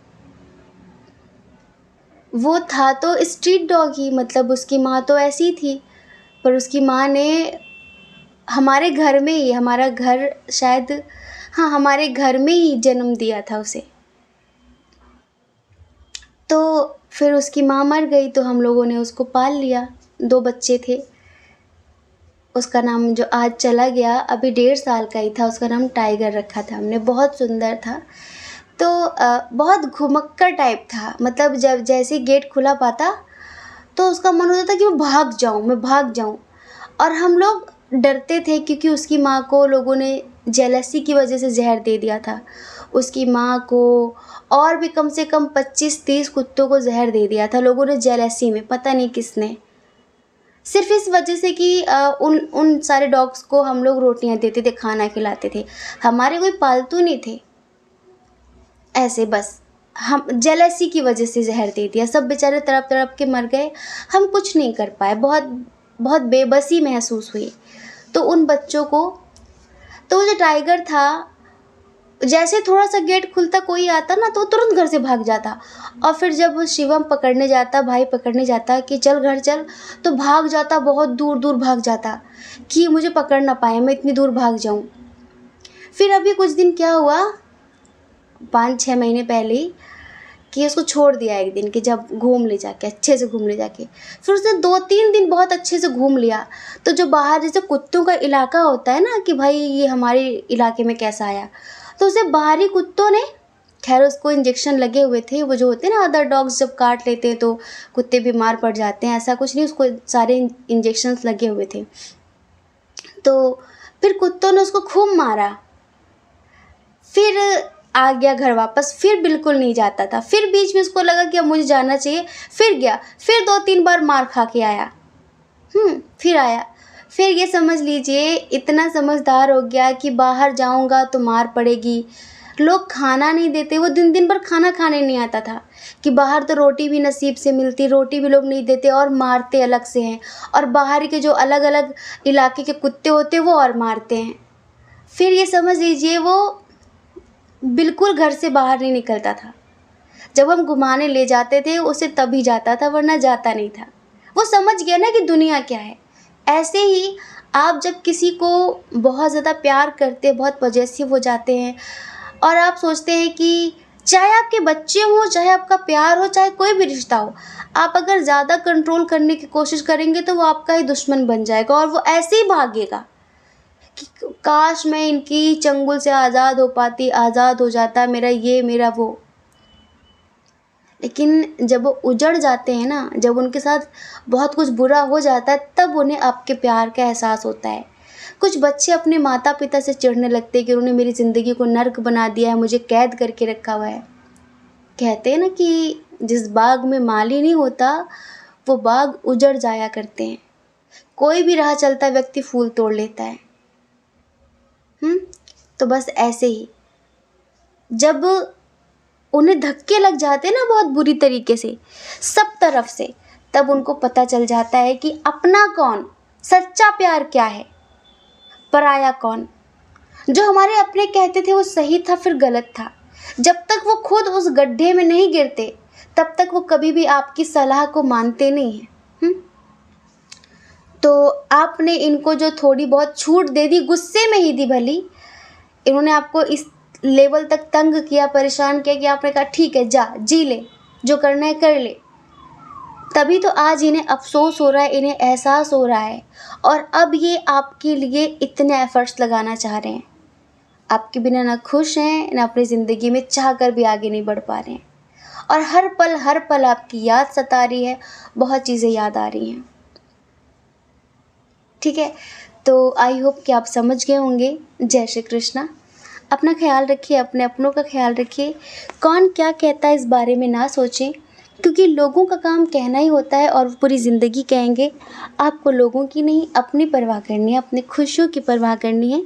Speaker 1: वो था तो स्ट्रीट डॉग ही, मतलब उसकी माँ तो ऐसी थी, पर उसकी माँ ने हमारे घर में ही, हमारा घर शायद, हाँ, हमारे घर में ही जन्म दिया था उसे। तो फिर उसकी माँ मर गई तो हम लोगों ने उसको पाल लिया, 2 बच्चे थे। उसका नाम जो आज चला गया, अभी 1.5 साल का ही था, उसका नाम टाइगर रखा था हमने, बहुत सुंदर था। तो बहुत घुमक्कड़ टाइप था, मतलब जब जैसे ही गेट खुला पाता तो उसका मन होता था कि मैं भाग जाऊं, मैं भाग जाऊं। और हम लोग डरते थे, क्योंकि उसकी माँ को लोगों ने जेलसी की वजह से जहर दे दिया था। उसकी माँ को और भी कम से कम 25-30 कुत्तों को जहर दे दिया था लोगों ने, जेलसी में, पता नहीं किसने, सिर्फ इस वजह से कि उन सारे डॉग्स को हम लोग रोटियां देते थे, खाना खिलाते थे। हमारे कोई पालतू नहीं थे, ऐसे बस हम जेलसी की वजह से जहर दे दिया। सब बेचारे तड़प तड़प के मर गए, हम कुछ नहीं कर पाए, बहुत बहुत बेबसी महसूस हुई। तो उन बच्चों को, तो वो जो टाइगर था, जैसे थोड़ा सा गेट खुलता, कोई आता ना, तो तुरंत घर से भाग जाता। और फिर जब वो शिवम पकड़ने जाता, भाई पकड़ने जाता कि चल घर चल, तो भाग जाता, बहुत दूर दूर भाग जाता कि मुझे पकड़ ना पाए, मैं इतनी दूर भाग जाऊं। फिर अभी कुछ दिन क्या हुआ, 5-6 महीने पहले ही, कि उसको छोड़ दिया एक दिन, कि जब घूम ले जाके, अच्छे से घूम ले जाके। फिर उसने 2-3 दिन बहुत अच्छे से घूम लिया। तो जो बाहर जैसे कुत्तों का इलाका होता है ना, कि भाई ये हमारे इलाके में कैसा आया, तो उसे बाहरी कुत्तों ने, खैर उसको इंजेक्शन लगे हुए थे, वो जो होते हैं ना अदर डॉग्स जब काट लेते हैं तो कुत्ते बीमार पड़ जाते हैं, ऐसा कुछ नहीं, उसको सारे इंजेक्शन्स लगे हुए थे। तो फिर कुत्तों ने उसको खूब मारा, फिर आ गया घर वापस, फिर बिल्कुल नहीं जाता था। फिर बीच में उसको लगा कि अब मुझे जाना चाहिए, फिर गया, फिर 2-3 बार मार खा के आया, फिर आया। फिर ये समझ लीजिए इतना समझदार हो गया कि बाहर जाऊंगा तो मार पड़ेगी, लोग खाना नहीं देते, वो दिन दिन भर खाना खाने नहीं आता था कि बाहर तो रोटी भी नसीब से मिलती, रोटी भी लोग नहीं देते और मारते अलग से हैं, और बाहर के जो अलग अलग इलाके के कुत्ते होते वो और मारते हैं। फिर ये समझ लीजिए वो बिल्कुल घर से बाहर नहीं निकलता था, जब हम घुमाने ले जाते थे उसे तभी जाता था वरना जाता नहीं था। वो समझ गया ना कि दुनिया क्या है। ऐसे ही आप जब किसी को बहुत ज़्यादा प्यार करते, बहुत पॉजेसिव हो जाते हैं और आप सोचते हैं कि चाहे आपके बच्चे हों, चाहे आपका प्यार हो, चाहे कोई भी रिश्ता हो, आप अगर ज़्यादा कंट्रोल करने की कोशिश करेंगे तो वो आपका ही दुश्मन बन जाएगा और वो ऐसे ही भागेगा कि काश मैं इनकी चंगुल से आज़ाद हो पाती, आज़ाद हो जाता, मेरा ये मेरा वो। लेकिन जब वो उजड़ जाते हैं ना, जब उनके साथ बहुत कुछ बुरा हो जाता है, तब उन्हें आपके प्यार का एहसास होता है। कुछ बच्चे अपने माता पिता से चिढ़ने लगते हैं कि उन्होंने मेरी ज़िंदगी को नर्क बना दिया है, मुझे कैद करके रखा हुआ है। कहते हैं ना कि जिस बाग में माली नहीं होता वो बाग उजड़ जाया करते हैं। कोई भी राह चलता व्यक्ति फूल तोड़ लेता है। तो बस ऐसे ही जब उन्हें धक्के लग जाते हैं ना बहुत बुरी तरीके से सब तरफ से, तब उनको पता चल जाता है कि अपना कौन, सच्चा प्यार क्या है, पराया कौन। जो हमारे अपने कहते थे वो सही था फिर गलत था। जब तक वो खुद उस गड्ढे में नहीं गिरते तब तक वो कभी भी आपकी सलाह को मानते नहीं हैं। तो आपने इनको जो थोड़ी बहुत छूट दे दी, गुस्से में ही दी भली, इन्होंने आपको इस लेवल तक तंग किया, परेशान किया कि आपने कहा ठीक है जा जी ले, जो करना है कर ले। तभी तो आज इन्हें अफसोस हो रहा है, इन्हें एहसास हो रहा है, और अब ये आपके लिए इतने एफर्ट्स लगाना चाह रहे हैं। आपके बिना ना खुश हैं ना अपनी ज़िंदगी में चाह कर भी आगे नहीं बढ़ पा रहे हैं, और हर पल आपकी याद सता रही है, बहुत चीज़ें याद आ रही हैं। ठीक है, तो आई होप कि आप समझ गए होंगे। जय श्री कृष्णा। अपना ख्याल रखिए, अपने अपनों का ख्याल रखिए। कौन क्या कहता है इस बारे में ना सोचें, क्योंकि लोगों का काम कहना ही होता है और पूरी ज़िंदगी कहेंगे। आपको लोगों की नहीं अपनी परवाह करनी है, अपनी खुशियों की परवाह करनी है।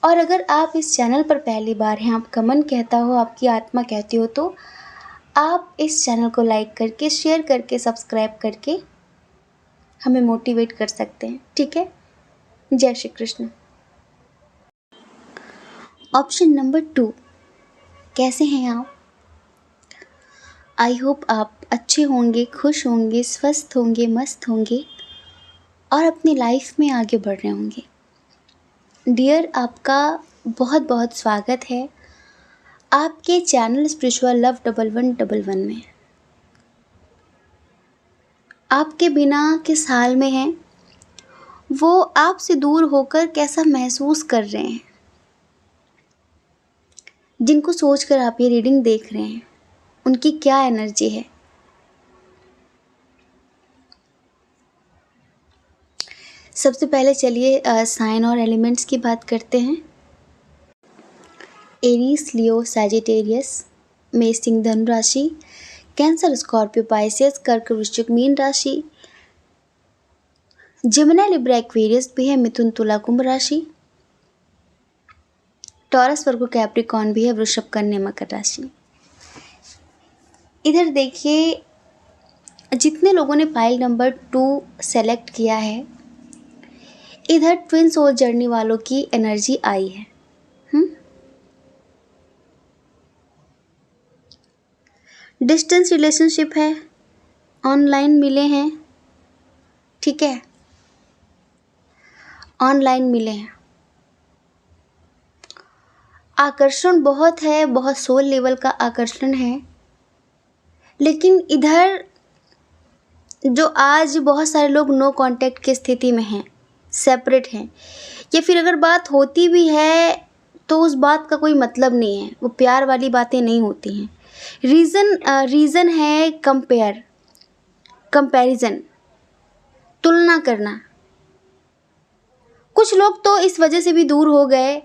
Speaker 1: और अगर आप इस चैनल पर पहली बार हैं, आपका मन कहता हो, आपकी आत्मा कहती हो, तो आप इस चैनल को लाइक करके, शेयर करके, सब्सक्राइब करके हमें मोटिवेट कर सकते हैं। ठीक है, जय श्री कृष्ण। ऑप्शन नंबर 2, कैसे हैं आप? आई होप आप अच्छे होंगे, खुश होंगे, स्वस्थ होंगे, मस्त होंगे और अपनी लाइफ में आगे बढ़ रहे होंगे। डियर, आपका बहुत बहुत स्वागत है आपके चैनल स्पिरिचुअल लव 1111 में। आपके बिना किस हाल में हैं, वो आपसे दूर होकर कैसा महसूस कर रहे हैं, जिनको सोचकर आप ये रीडिंग देख रहे हैं, उनकी क्या एनर्जी है। सबसे पहले चलिए साइन और एलिमेंट्स की बात करते हैं। एरीज, लियो, सैजिटेरियस, मेष, सिंह, धनु राशि, कैंसर, स्कॉर्पियो, पाइसेस, कर्क, वृश्चिक, मीन राशि, जिमिनी, लिब्रा, एक्वेरियस भी है, मिथुन, तुला, कुंभ राशि, टॉरस, वर्गो, कैप्रिकॉर्न भी है, वृषभ, कन्या, मकर राशि। इधर देखिए, जितने लोगों ने पाइल नंबर 2 सेलेक्ट किया है, इधर ट्विन सोल जर्नी वालों की एनर्जी आई है। डिस्टेंस रिलेशनशिप है, ऑनलाइन मिले हैं। ठीक है, ऑनलाइन मिले हैं। आकर्षण बहुत है, बहुत सोल लेवल का आकर्षण है। लेकिन इधर जो आज बहुत सारे लोग नो कांटेक्ट की स्थिति में हैं, सेपरेट हैं, या फिर अगर बात होती भी है तो उस बात का कोई मतलब नहीं है, वो प्यार वाली बातें नहीं होती हैं। रीज़न है कंपैरिजन, तुलना करना। कुछ लोग तो इस वजह से भी दूर हो गए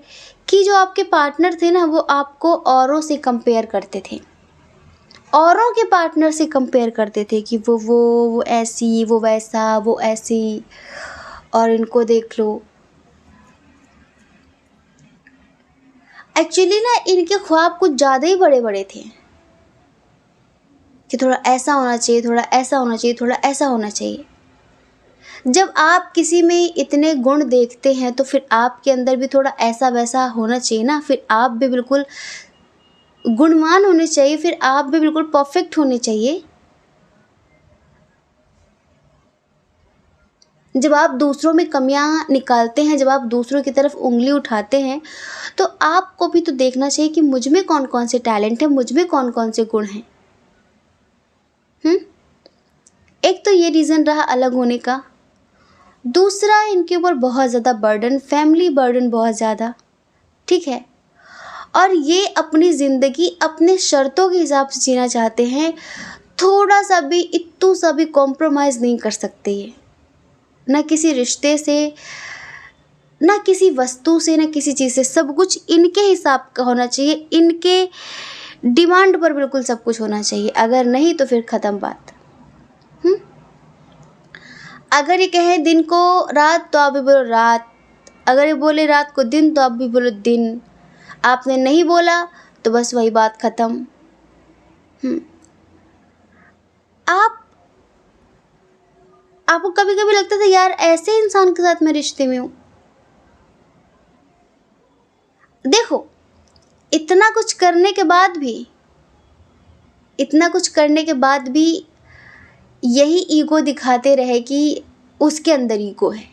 Speaker 1: कि जो आपके पार्टनर थे ना, वो आपको औरों से कंपेयर करते थे, औरों के पार्टनर से कंपेयर करते थे कि वो ऐसी, वो वैसा, वो ऐसी। और इनको देख लो। एक्चुअली ना इनके ख्वाब कुछ ज़्यादा ही बड़े बड़े थे कि थोड़ा ऐसा होना चाहिए, थोड़ा ऐसा होना चाहिए, थोड़ा ऐसा होना चाहिए। जब आप किसी में इतने गुण देखते हैं तो फिर आपके अंदर भी थोड़ा ऐसा वैसा होना चाहिए ना। फिर आप भी बिल्कुल गुणवान होने चाहिए, फिर आप भी बिल्कुल परफेक्ट होने चाहिए। जब आप दूसरों में कमियां निकालते हैं, जब आप दूसरों की तरफ उंगली उठाते हैं, तो आपको भी तो देखना चाहिए कि मुझ में कौन कौन से टैलेंट है, मुझ में कौन कौन से गुण हैं। एक तो ये रीज़न रहा अलग होने का। दूसरा, इनके ऊपर बहुत ज़्यादा बर्डन, फैमिली बर्डन बहुत ज़्यादा, ठीक है। और ये अपनी ज़िंदगी अपने शर्तों के हिसाब से जीना चाहते हैं। थोड़ा सा भी, इत्तू सा भी कॉम्प्रोमाइज़ नहीं कर सकते ये, ना किसी रिश्ते से, ना किसी वस्तु से, ना किसी चीज़ से। सब कुछ इनके हिसाब का होना चाहिए, इनके डिमांड पर बिल्कुल सब कुछ होना चाहिए। अगर नहीं तो फिर ख़त्म बात। अगर ये कहें दिन को रात तो आप भी बोलो रात, अगर ये बोले रात को दिन तो आप भी बोलो दिन। आपने नहीं बोला तो बस वही बात ख़त्म। आप आपको कभी कभी लगता था यार ऐसे इंसान के साथ मैं रिश्ते में हूँ। देखो, इतना कुछ करने के बाद भी, इतना कुछ करने के बाद भी यही ईगो दिखाते रहे कि उसके अंदर ईगो है।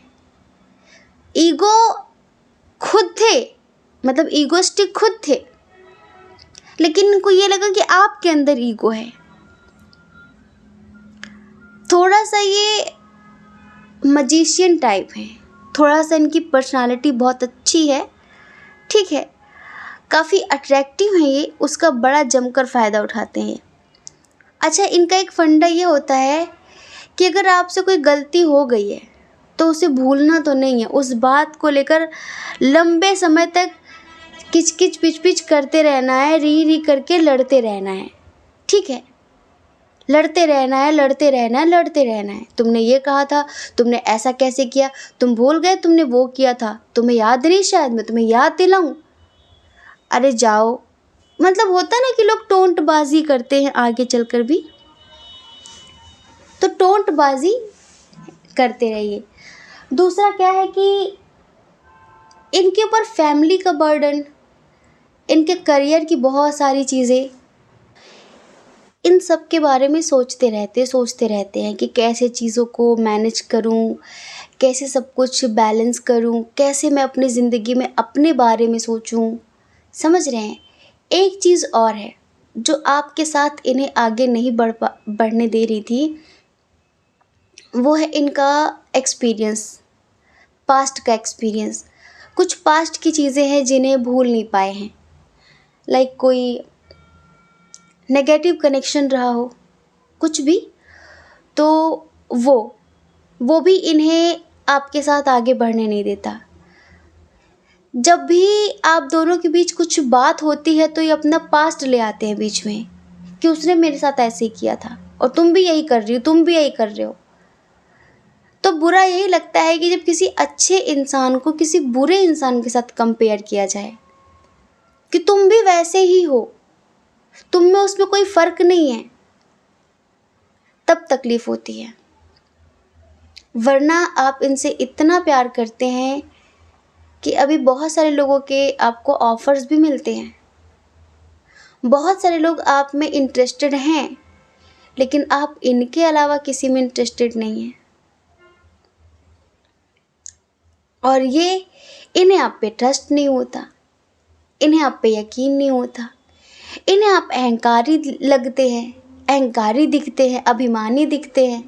Speaker 1: ईगो खुद थे, मतलब ईगोस्टिक खुद थे, लेकिन इनको ये लगा कि आपके अंदर ईगो है। थोड़ा सा ये मजिशियन टाइप है, थोड़ा सा इनकी पर्सनालिटी बहुत अच्छी है, ठीक है, काफ़ी अट्रैक्टिव है ये, उसका बड़ा जमकर फ़ायदा उठाते हैं। अच्छा, इनका एक फंडा ये होता है कि अगर आपसे कोई गलती हो गई है तो उसे भूलना तो नहीं है, उस बात को लेकर लंबे समय तक किच किच पिच पिच करते रहना है, री करके लड़ते रहना है, ठीक है। लड़ते रहना है, लड़ते रहना है, लड़ते रहना है। तुमने ये कहा था, तुमने ऐसा कैसे किया, तुम भूल गए तुमने वो किया था, तुम्हें याद नहीं, शायद मैं तुम्हें याद दिलाऊं। अरे जाओ, मतलब होता ना कि लोग टोंटबाजी करते हैं आगे चलकर भी, तो टोंटबाजी करते रहिए। दूसरा क्या है कि इनके ऊपर फैमिली का बर्डन, इनके करियर की बहुत सारी चीज़ें, इन सब के बारे में सोचते रहते हैं कि कैसे चीज़ों को मैनेज करूं, कैसे सब कुछ बैलेंस करूं, कैसे मैं अपनी ज़िंदगी में अपने बारे में सोचूं। समझ रहे हैं। एक चीज़ और है जो आपके साथ इन्हें आगे नहीं बढ़ने दे रही थी, वो है इनका एक्सपीरियंस, पास्ट का एक्सपीरियंस। कुछ पास्ट की चीज़ें हैं जिन्हें भूल नहीं पाए हैं, लाइक कोई नेगेटिव कनेक्शन रहा हो, कुछ भी, तो वो भी इन्हें आपके साथ आगे बढ़ने नहीं देता। जब भी आप दोनों के बीच कुछ बात होती है तो ये अपना पास्ट ले आते हैं बीच में कि उसने मेरे साथ ऐसे किया था और तुम भी यही कर रही हो, तुम भी यही कर रहे हो। तो बुरा यही लगता है कि जब किसी अच्छे इंसान को किसी बुरे इंसान के साथ कंपेयर किया जाए कि तुम भी वैसे ही हो, तुम में उसमें कोई फ़र्क नहीं है, तब तकलीफ़ होती है। वरना आप इनसे इतना प्यार करते हैं कि अभी बहुत सारे लोगों के आपको ऑफ़र्स भी मिलते हैं, बहुत सारे लोग आप में इंटरेस्टेड हैं, लेकिन आप इनके अलावा किसी में इंटरेस्टेड नहीं हैं। और ये इन्हें आप पे ट्रस्ट नहीं होता, इन्हें आप पे यकीन नहीं होता, इन्हें आप अहंकारी लगते हैं, अहंकारी दिखते हैं, अभिमानी दिखते हैं,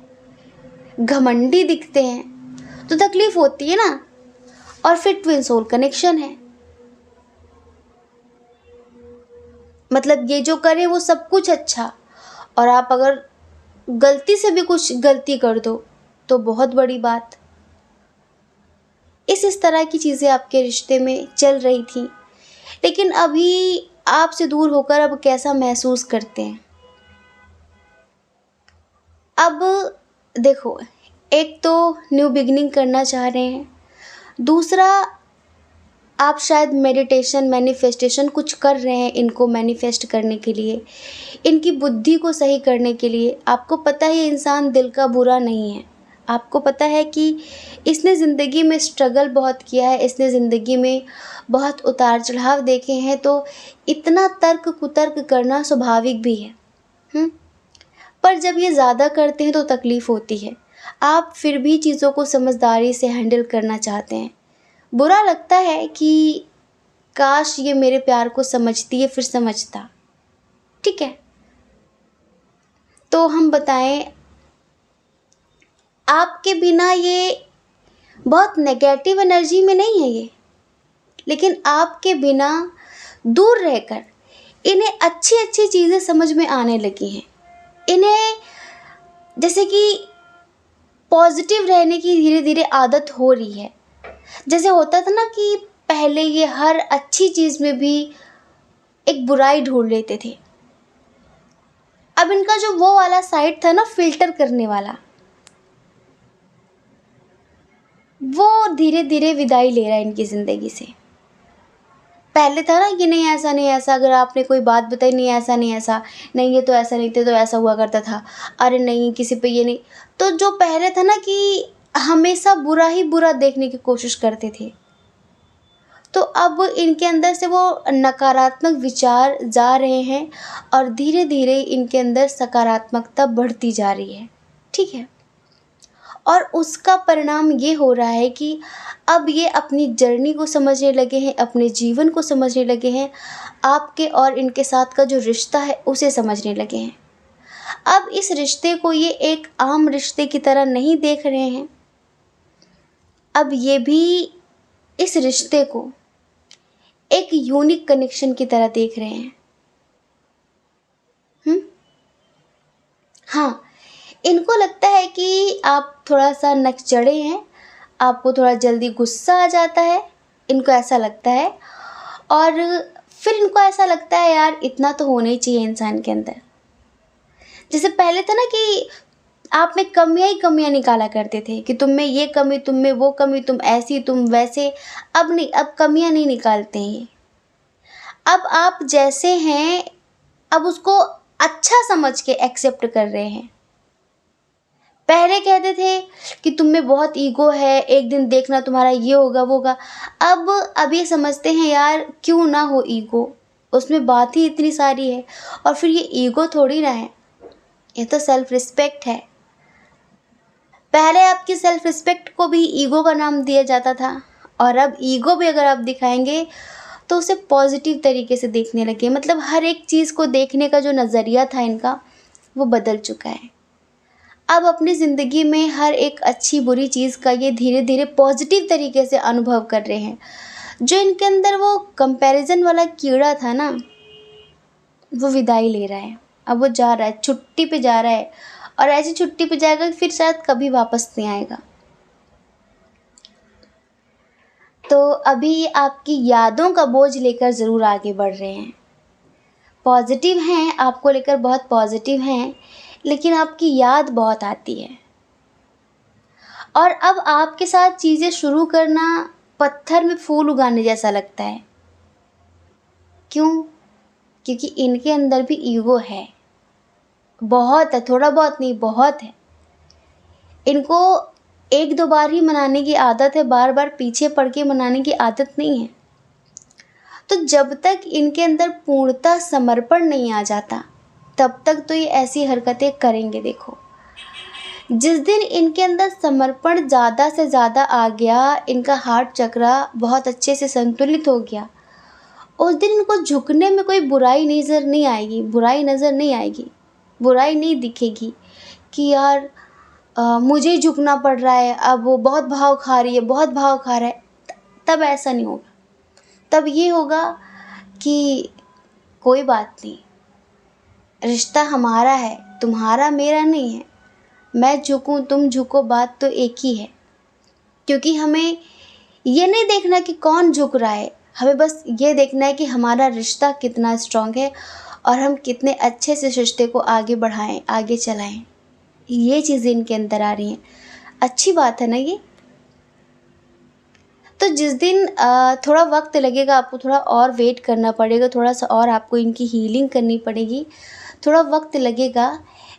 Speaker 1: घमंडी दिखते हैं, तो तकलीफ़ होती है ना। और फिर ट्विन सोल कनेक्शन है, मतलब ये जो करें वो सब कुछ अच्छा, और आप अगर गलती से भी कुछ गलती कर दो तो बहुत बड़ी बात। इस तरह की चीज़ें आपके रिश्ते में चल रही थी, लेकिन अभी आपसे दूर होकर अब कैसा महसूस करते हैं। अब देखो, एक तो न्यू बिगिनिंग करना चाह रहे हैं, दूसरा आप शायद मेडिटेशन मैनिफेस्टेशन कुछ कर रहे हैं इनको मैनिफेस्ट करने के लिए, इनकी बुद्धि को सही करने के लिए। आपको पता है ये इंसान दिल का बुरा नहीं है, आपको पता है कि इसने ज़िंदगी में स्ट्रगल बहुत किया है, इसने ज़िंदगी में बहुत उतार चढ़ाव देखे हैं, तो इतना तर्क कुतर्क करना स्वाभाविक भी है। पर जब ये ज़्यादा करते हैं तो तकलीफ़ होती है। आप फिर भी चीज़ों को समझदारी से हैंडल करना चाहते हैं। बुरा लगता है कि काश ये मेरे प्यार को समझती है, फिर समझता। ठीक है, तो हम बताएं, आपके बिना ये बहुत नेगेटिव एनर्जी में नहीं है ये, लेकिन आपके बिना दूर रहकर इन्हें अच्छी अच्छी चीज़ें समझ में आने लगी हैं। इन्हें जैसे कि पॉजिटिव रहने की धीरे धीरे आदत हो रही है। जैसे होता था ना कि पहले ये हर अच्छी चीज़ में भी एक बुराई ढूंढ लेते थे, अब इनका जो वो वाला साइड था ना फिल्टर करने वाला, वो धीरे धीरे विदाई ले रहा है इनकी ज़िंदगी से। पहले था ना कि नहीं ऐसा नहीं ऐसा, अगर आपने कोई बात बताई नहीं ऐसा नहीं ऐसा, नहीं ये तो ऐसा नहीं थे तो ऐसा हुआ करता था, अरे नहीं किसी पे ये नहीं, तो जो पहले था ना कि हमेशा बुरा ही बुरा देखने की कोशिश करते थे, तो अब इनके अंदर से वो नकारात्मक विचार जा रहे हैं और धीरे धीरे इनके अंदर सकारात्मकता बढ़ती जा रही है। ठीक है, और उसका परिणाम ये हो रहा है कि अब ये अपनी जर्नी को समझने लगे हैं, अपने जीवन को समझने लगे हैं, आपके और इनके साथ का जो रिश्ता है उसे समझने लगे हैं। अब इस रिश्ते को ये एक आम रिश्ते की तरह नहीं देख रहे हैं, अब ये भी इस रिश्ते को एक यूनिक कनेक्शन की तरह देख रहे हैं। हाँ, इनको लगता है कि आप थोड़ा सा नकचढ़े हैं, आपको थोड़ा जल्दी गुस्सा आ जाता है, इनको ऐसा लगता है। और फिर इनको ऐसा लगता है यार इतना तो होना ही चाहिए इंसान के अंदर। जैसे पहले था ना कि आप में कमियां ही कमियां निकाला करते थे कि तुम में ये कमी, तुम में वो कमी, तुम ऐसी तुम वैसे। अब नहीं, अब कमियां नहीं निकालते हैं। अब आप जैसे हैं अब उसको अच्छा समझ के एक्सेप्ट कर रहे हैं। पहले कहते थे कि तुम में बहुत ईगो है, एक दिन देखना तुम्हारा ये होगा वो होगा। अब ये समझते हैं यार क्यों ना हो ईगो, उसमें बात ही इतनी सारी है। और फिर ये ईगो थोड़ी ना है, ये तो सेल्फ रिस्पेक्ट है। पहले आपकी सेल्फ रिस्पेक्ट को भी ईगो का नाम दिया जाता था, और अब ईगो भी अगर आप दिखाएंगे तो उसे पॉजिटिव तरीके से देखने लगे। मतलब हर एक चीज़ को देखने का जो नज़रिया था इनका वो बदल चुका है। अब अपनी ज़िंदगी में हर एक अच्छी बुरी चीज़ का ये धीरे धीरे पॉजिटिव तरीके से अनुभव कर रहे हैं। जो इनके अंदर वो कंपैरिजन वाला कीड़ा था ना, वो विदाई ले रहा है। अब वो जा रहा है, छुट्टी पे जा रहा है, और ऐसी छुट्टी पे जाएगा फिर शायद कभी वापस नहीं आएगा। तो अभी आपकी यादों का बोझ लेकर ज़रूर आगे बढ़ रहे हैं। पॉजिटिव हैं, आपको लेकर बहुत पॉजिटिव हैं, लेकिन आपकी याद बहुत आती है। और अब आपके साथ चीज़ें शुरू करना पत्थर में फूल उगाने जैसा लगता है। क्यों? क्योंकि इनके अंदर भी ईगो है, बहुत है, थोड़ा बहुत नहीं, बहुत है। इनको एक दो बार ही मनाने की आदत है, बार बार पीछे पड़ के मनाने की आदत नहीं है। तो जब तक इनके अंदर पूर्णतः समर्पण नहीं आ जाता तब तक तो ये ऐसी हरकतें करेंगे। देखो, जिस दिन इनके अंदर समर्पण ज़्यादा से ज़्यादा आ गया, इनका हार्ट चक्र बहुत अच्छे से संतुलित हो गया, उस दिन इनको झुकने में कोई बुराई नज़र नहीं आएगी, बुराई नज़र नहीं आएगी, बुराई नहीं दिखेगी कि यार मुझे झुकना पड़ रहा है, अब वो बहुत भाव खा रही है, बहुत भाव खा रहा है। तब ऐसा नहीं होगा। तब ये होगा कि कोई बात नहीं, रिश्ता हमारा है, तुम्हारा मेरा नहीं है। मैं झुकूं तुम झुको, बात तो एक ही है। क्योंकि हमें ये नहीं देखना कि कौन झुक रहा है, हमें बस ये देखना है कि हमारा रिश्ता कितना स्ट्रांग है और हम कितने अच्छे से रिश्ते को आगे बढ़ाएं, आगे चलाएं। ये चीज़ें इनके अंदर आ रही हैं। अच्छी बात है ना ये। तो जिस दिन थोड़ा वक्त लगेगा, आपको थोड़ा और वेट करना पड़ेगा, थोड़ा सा और आपको इनकी हीलिंग करनी पड़ेगी, थोड़ा वक्त लगेगा,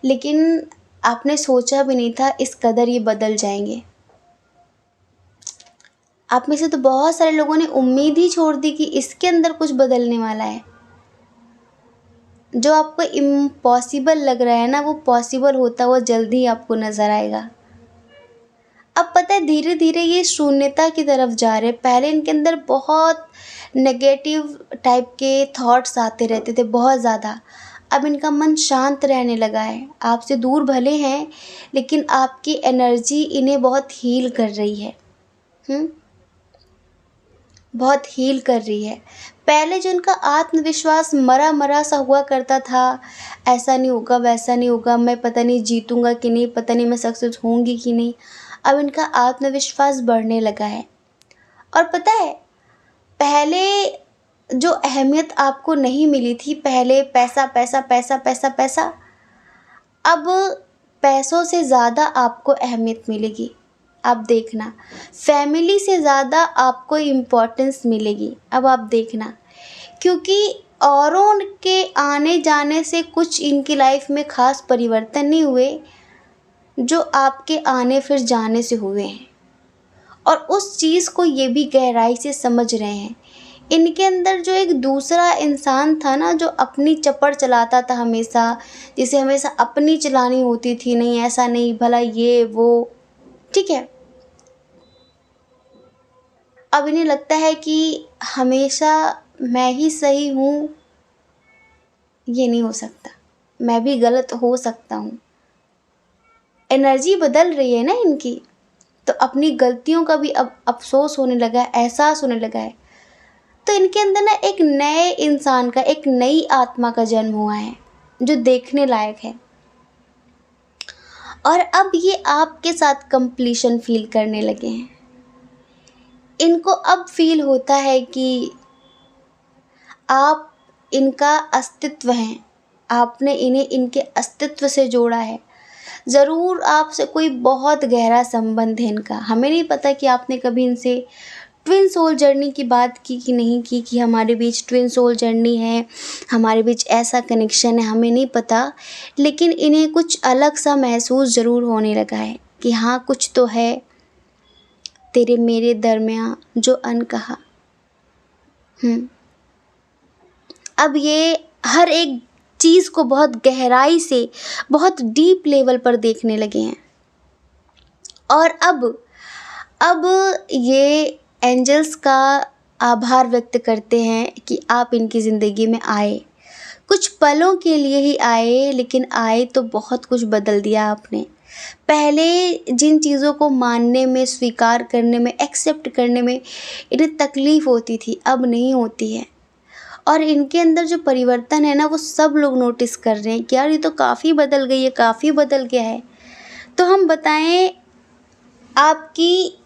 Speaker 1: लेकिन आपने सोचा भी नहीं था इस कदर ये बदल जाएंगे। आप में से तो बहुत सारे लोगों ने उम्मीद ही छोड़ दी कि इसके अंदर कुछ बदलने वाला है। जो आपको इम्पॉसिबल लग रहा है ना, वो पॉसिबल होता हुआ जल्दी ही आपको नज़र आएगा। अब पता है धीरे धीरे ये शून्यता की तरफ जा रहे हैं। पहले इनके अंदर बहुत नेगेटिव टाइप के थॉट्स आते रहते थे, बहुत ज़्यादा। अब इनका मन शांत रहने लगा है, आपसे दूर भले हैं लेकिन आपकी एनर्जी इन्हें बहुत हील कर रही है। बहुत हील कर रही है। पहले जो उनका आत्मविश्वास मरा मरा सा हुआ करता था, ऐसा नहीं होगा, वैसा नहीं होगा, मैं पता नहीं जीतूंगा कि नहीं, पता नहीं मैं सक्सेस होंगी कि नहीं, अब इनका आत्मविश्वास बढ़ने लगा है। और पता है पहले जो अहमियत आपको नहीं मिली थी, पहले पैसा पैसा पैसा पैसा पैसा, अब पैसों से ज़्यादा आपको अहमियत मिलेगी। आप देखना, फैमिली से ज़्यादा आपको इम्पोर्टेंस मिलेगी। अब आप देखना, क्योंकि औरों के आने जाने से कुछ इनकी लाइफ में ख़ास परिवर्तन नहीं हुए, जो आपके आने फिर जाने से हुए हैं। और उस चीज़ को ये भी गहराई से समझ रहे हैं। इनके अंदर जो एक दूसरा इंसान था ना, जो अपनी चपड़ चलाता था हमेशा, जिसे हमेशा अपनी चलानी होती थी, नहीं ऐसा नहीं, भला ये वो, ठीक है। अब इन्हें लगता है कि हमेशा मैं ही सही हूँ, ये नहीं हो सकता, मैं भी गलत हो सकता हूँ। एनर्जी बदल रही है ना इनकी, तो अपनी गलतियों का भी अब अफसोस होने लगा है, एहसास होने लगा है। तो इनके अंदर ना एक नए इंसान का, एक नई आत्मा का जन्म हुआ है, जो देखने लायक है। और अब ये आपके साथ कंप्लीशन फील करने लगे हैं। इनको अब फील होता है कि आप इनका अस्तित्व हैं, आपने इन्हें इनके अस्तित्व से जोड़ा है। ज़रूर आपसे कोई बहुत गहरा संबंध है इनका। हमें नहीं पता कि आपने कभी इनसे ट्विन सोल जर्नी की बात की कि नहीं की, कि हमारे बीच ट्विन सोल जर्नी है, हमारे बीच ऐसा कनेक्शन है, हमें नहीं पता। लेकिन इन्हें कुछ अलग सा महसूस ज़रूर होने लगा है कि हाँ, कुछ तो है तेरे मेरे दरमियाँ जो अनकहा। अब ये हर एक चीज़ को बहुत गहराई से, बहुत डीप लेवल पर देखने लगे हैं। और अब ये एंजल्स का आभार व्यक्त करते हैं कि आप इनकी ज़िंदगी में आए। कुछ पलों के लिए ही आए, लेकिन आए तो बहुत कुछ बदल दिया आपने। पहले जिन चीज़ों को मानने में, स्वीकार करने में, एक्सेप्ट करने में इन्हें तकलीफ़ होती थी, अब नहीं होती है। और इनके अंदर जो परिवर्तन है ना, वो सब लोग नोटिस कर रहे हैं कि यार ये तो काफ़ी बदल गई है, काफ़ी बदल गया है। तो हम बताएं, आपकी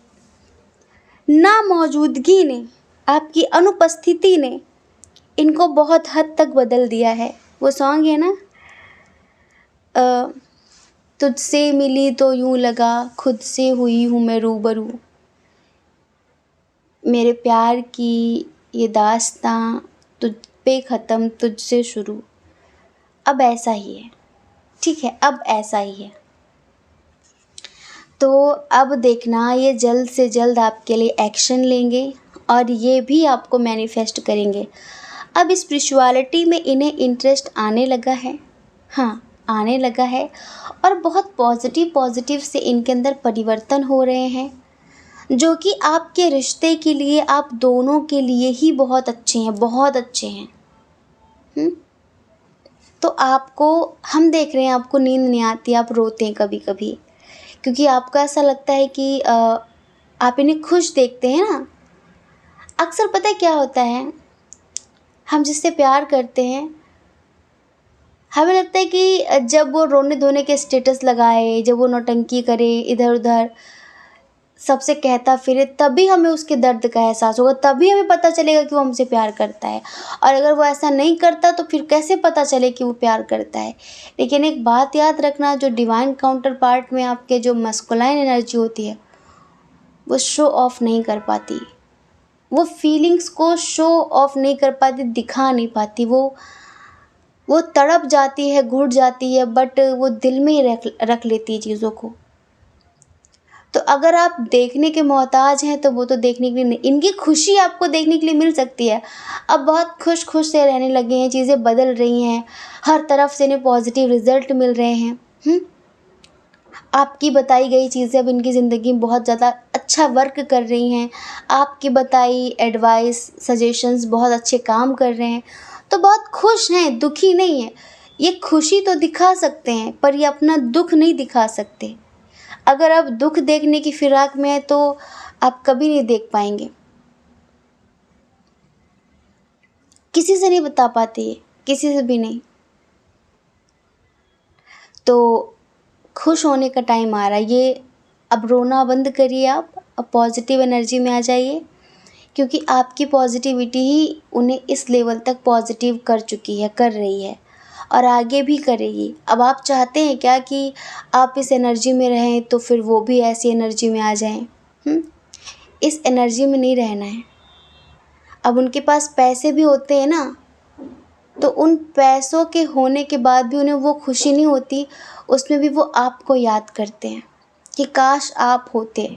Speaker 1: ना मौजूदगी ने, आपकी अनुपस्थिति ने इनको बहुत हद तक बदल दिया है। वो सॉन्ग है ना, तुझसे मिली तो यूं लगा खुद से हुई हूँ मैं रूबरू, मेरे प्यार की ये दास्तां तुझ पे ख़त्म तुझसे शुरू। अब ऐसा ही है, ठीक है, अब ऐसा ही है। तो अब देखना, ये जल्द से जल्द आपके लिए एक्शन लेंगे और ये भी आपको मैनिफेस्ट करेंगे। अब स्पिरिचुअलिटी में इन्हें इंटरेस्ट आने लगा है, हाँ आने लगा है। और बहुत पॉजिटिव से इनके अंदर परिवर्तन हो रहे हैं, जो कि आपके रिश्ते के लिए, आप दोनों के लिए ही बहुत अच्छे हैं, बहुत अच्छे हैं। तो आपको, हम देख रहे हैं आपको नींद नहीं आती, आप रोते हैं कभी कभी, क्योंकि आपको ऐसा लगता है कि आप इन्हें खुश देखते हैं ना। अक्सर पता है क्या होता है, हम जिससे प्यार करते हैं, हमें लगता है कि जब वो रोने धोने के स्टेटस लगाए, जब वो नौटंकी करे, इधर उधर सबसे कहता फिरे, तभी हमें उसके दर्द का एहसास होगा, तभी हमें पता चलेगा कि वो हमसे प्यार करता है। और अगर वो ऐसा नहीं करता तो फिर कैसे पता चले कि वो प्यार करता है। लेकिन एक बात याद रखना, जो डिवाइन काउंटर पार्ट में आपके जो मस्कुलाइन एनर्जी होती है, वो शो ऑफ नहीं कर पाती, वो फीलिंग्स को शो ऑफ नहीं कर पाती, दिखा नहीं पाती, वो तड़प जाती है, घुट जाती है, बट वो दिल में ही रख लेती है चीज़ों को। तो अगर आप देखने के मोहताज हैं तो वो तो देखने के लिए नहीं, इनकी खुशी आपको देखने के लिए मिल सकती है। अब बहुत खुश खुश से रहने लगे हैं, चीज़ें बदल रही हैं, हर तरफ से इन्हें पॉजिटिव रिजल्ट मिल रहे हैं। आपकी बताई गई चीज़ें अब इनकी ज़िंदगी में बहुत ज़्यादा अच्छा वर्क कर रही हैं, आपकी बताई एडवाइस सजेशंस बहुत अच्छे काम कर रहे हैं, तो बहुत खुश हैं, दुखी नहीं हैं। ये खुशी तो दिखा सकते हैं पर ये अपना दुख नहीं दिखा सकते। अगर आप दुख देखने की फिराक में हैं तो आप कभी नहीं देख पाएंगे, किसी से नहीं बता पाते, ये किसी से भी नहीं। तो खुश होने का टाइम आ रहा है, ये अब रोना बंद करिए, आप अब पॉजिटिव एनर्जी में आ जाइए, क्योंकि आपकी पॉजिटिविटी ही उन्हें इस लेवल तक पॉजिटिव कर चुकी है, कर रही है और आगे भी करेगी। अब आप चाहते हैं क्या कि आप इस एनर्जी में रहें तो फिर वो भी ऐसी एनर्जी में आ जाएं? इस एनर्जी में नहीं रहना है। अब उनके पास पैसे भी होते हैं ना, तो उन पैसों के होने के बाद भी उन्हें वो खुशी नहीं होती, उसमें भी वो आपको याद करते हैं कि काश आप होते।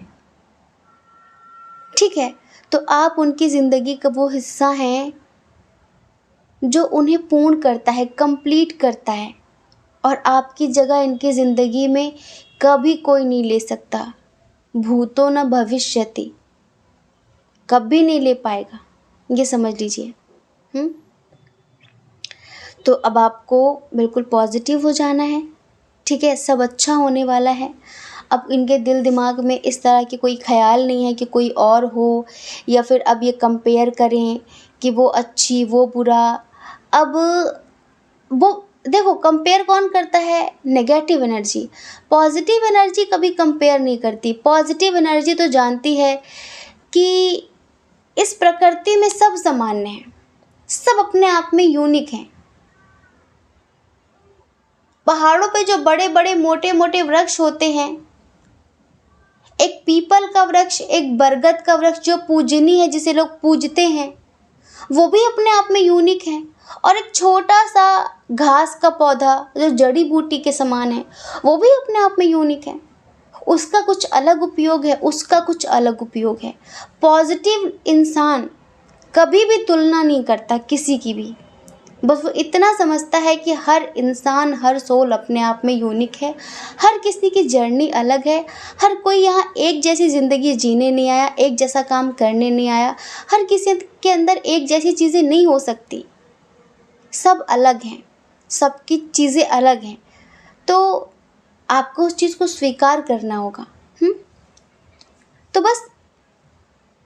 Speaker 1: ठीक है, तो आप उनकी ज़िंदगी का वो हिस्सा हैं जो उन्हें पूर्ण करता है, कंप्लीट करता है, और आपकी जगह इनकी ज़िंदगी में कभी कोई नहीं ले सकता। भूतो न भविष्यति, कभी नहीं ले पाएगा, ये समझ लीजिए। तो अब आपको बिल्कुल पॉजिटिव हो जाना है, ठीक है, सब अच्छा होने वाला है। अब इनके दिल दिमाग में इस तरह की कोई ख्याल नहीं है कि कोई और हो, या फिर अब ये कंपेयर करें कि वो अच्छी वो बुरा। अब वो देखो, कंपेयर कौन करता है? Negative energy. पॉजिटिव एनर्जी कभी कंपेयर नहीं करती। पॉजिटिव एनर्जी तो जानती है कि इस प्रकृति में सब सामान्य है, सब अपने आप में यूनिक हैं। पहाड़ों पे जो बड़े बड़े मोटे मोटे वृक्ष होते हैं, एक पीपल का वृक्ष, एक बरगद का वृक्ष जो पूजनीय है, जिसे लोग पूजते हैं, वो भी अपने आप में यूनिक है। और एक छोटा सा घास का पौधा जो जड़ी बूटी के समान है, वो भी अपने आप में यूनिक है। उसका कुछ अलग उपयोग है, उसका कुछ अलग उपयोग है। पॉजिटिव इंसान कभी भी तुलना नहीं करता किसी की भी, बस वो इतना समझता है कि हर इंसान, हर सोल अपने आप में यूनिक है, हर किसी की जर्नी अलग है, हर कोई यहाँ एक जैसी ज़िंदगी जीने नहीं आया, एक जैसा काम करने नहीं आया, हर किसी के अंदर एक जैसी चीज़ें नहीं हो सकती, सब अलग हैं, सबकी चीज़ें अलग हैं। तो आपको उस चीज़ को स्वीकार करना होगा। तो बस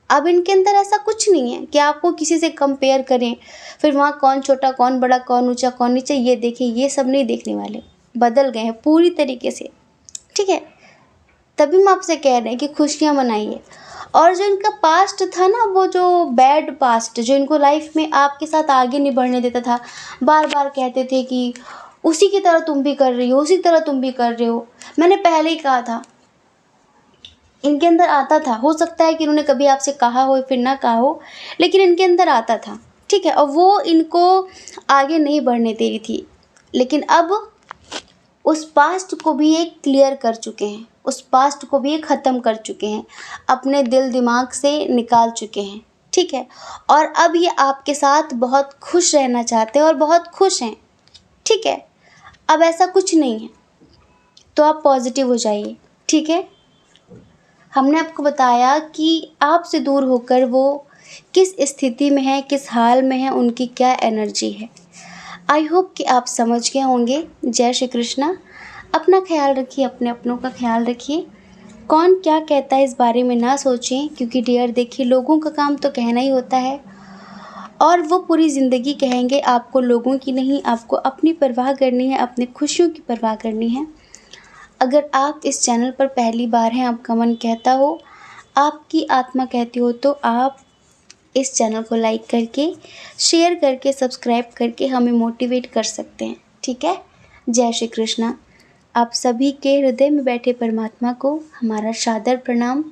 Speaker 1: अब इनके अंदर ऐसा कुछ नहीं है कि आपको किसी से कंपेयर करें, फिर वहाँ कौन छोटा कौन बड़ा, कौन ऊंचा कौन नीचे, ये देखिए, ये सब नहीं देखने वाले। बदल गए हैं पूरी तरीके से, ठीक है। तभी हम आपसे कह रहे हैं कि खुशियाँ मनाइए। और जो इनका पास्ट था ना, वो जो बैड पास्ट जो इनको लाइफ में आपके साथ आगे नहीं बढ़ने देता था, बार बार कहते थे कि उसी की तरह तुम भी कर रही हो, उसी तरह तुम भी कर रहे हो। मैंने पहले ही कहा था, इनके अंदर आता था। हो सकता है कि इन्होंने कभी आपसे कहा हो फिर ना कहा हो, लेकिन इनके अंदर आता था, ठीक है। और वो इनको आगे नहीं बढ़ने दे रही थी, लेकिन अब उस पास्ट को भी ये क्लियर कर चुके हैं, उस पास्ट को भी ये ख़त्म कर चुके हैं, अपने दिल दिमाग से निकाल चुके हैं, ठीक है। और अब ये आपके साथ बहुत खुश रहना चाहते हैं और बहुत खुश हैं, ठीक है। अब ऐसा कुछ नहीं है, तो आप पॉजिटिव हो जाइए, ठीक है। हमने आपको बताया कि आपसे दूर होकर वो किस स्थिति में है, किस हाल में है, उनकी क्या एनर्जी है। आई होप कि आप समझ गए होंगे। जय श्री कृष्णा। अपना ख्याल रखिए, अपने अपनों का ख्याल रखिए। कौन क्या कहता है इस बारे में ना सोचें, क्योंकि डियर देखिए, लोगों का काम तो कहना ही होता है, और वो पूरी ज़िंदगी कहेंगे। आपको लोगों की नहीं, आपको अपनी परवाह करनी है, अपनी खुशियों की परवाह करनी है। अगर आप इस चैनल पर पहली बार हैं, आपका मन कहता हो आपकी आत्मा कहती हो तो आप इस चैनल को लाइक करके, शेयर करके, सब्सक्राइब करके हमें मोटिवेट कर सकते हैं। ठीक है। जय श्री कृष्णा। आप सभी के हृदय में बैठे परमात्मा को हमारा सादर प्रणाम।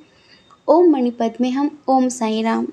Speaker 1: ओम मणिपद्मे हम। ओम साईं राम।